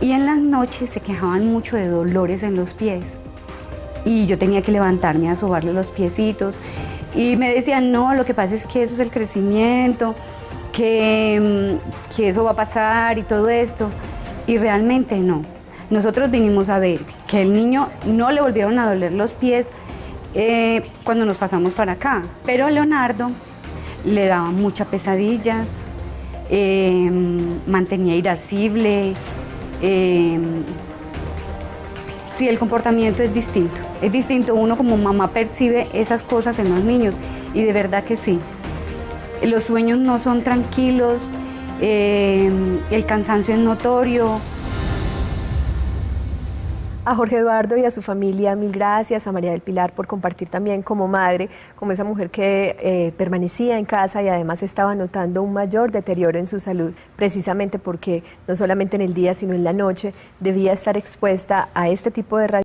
Y en las noches se quejaban mucho de dolores en los pies. Y yo tenía que levantarme a sobarle los piecitos. Y me decían, no, lo que pasa es que eso es el crecimiento, que eso va a pasar y todo esto. Y realmente no. Nosotros vinimos a ver que el niño no le volvieron a doler los pies cuando nos pasamos para acá. Pero a Leonardo le daba muchas pesadillas, mantenía irascible. Sí, el comportamiento es distinto. Es distinto, uno como mamá percibe esas cosas en los niños y de verdad que sí. Los sueños no son tranquilos, el cansancio es notorio. A Jorge Eduardo y a su familia, mil gracias. A María del Pilar por compartir también como madre, como esa mujer que permanecía en casa y además estaba notando un mayor deterioro en su salud, precisamente porque no solamente en el día, sino en la noche, debía estar expuesta a este tipo de radiación.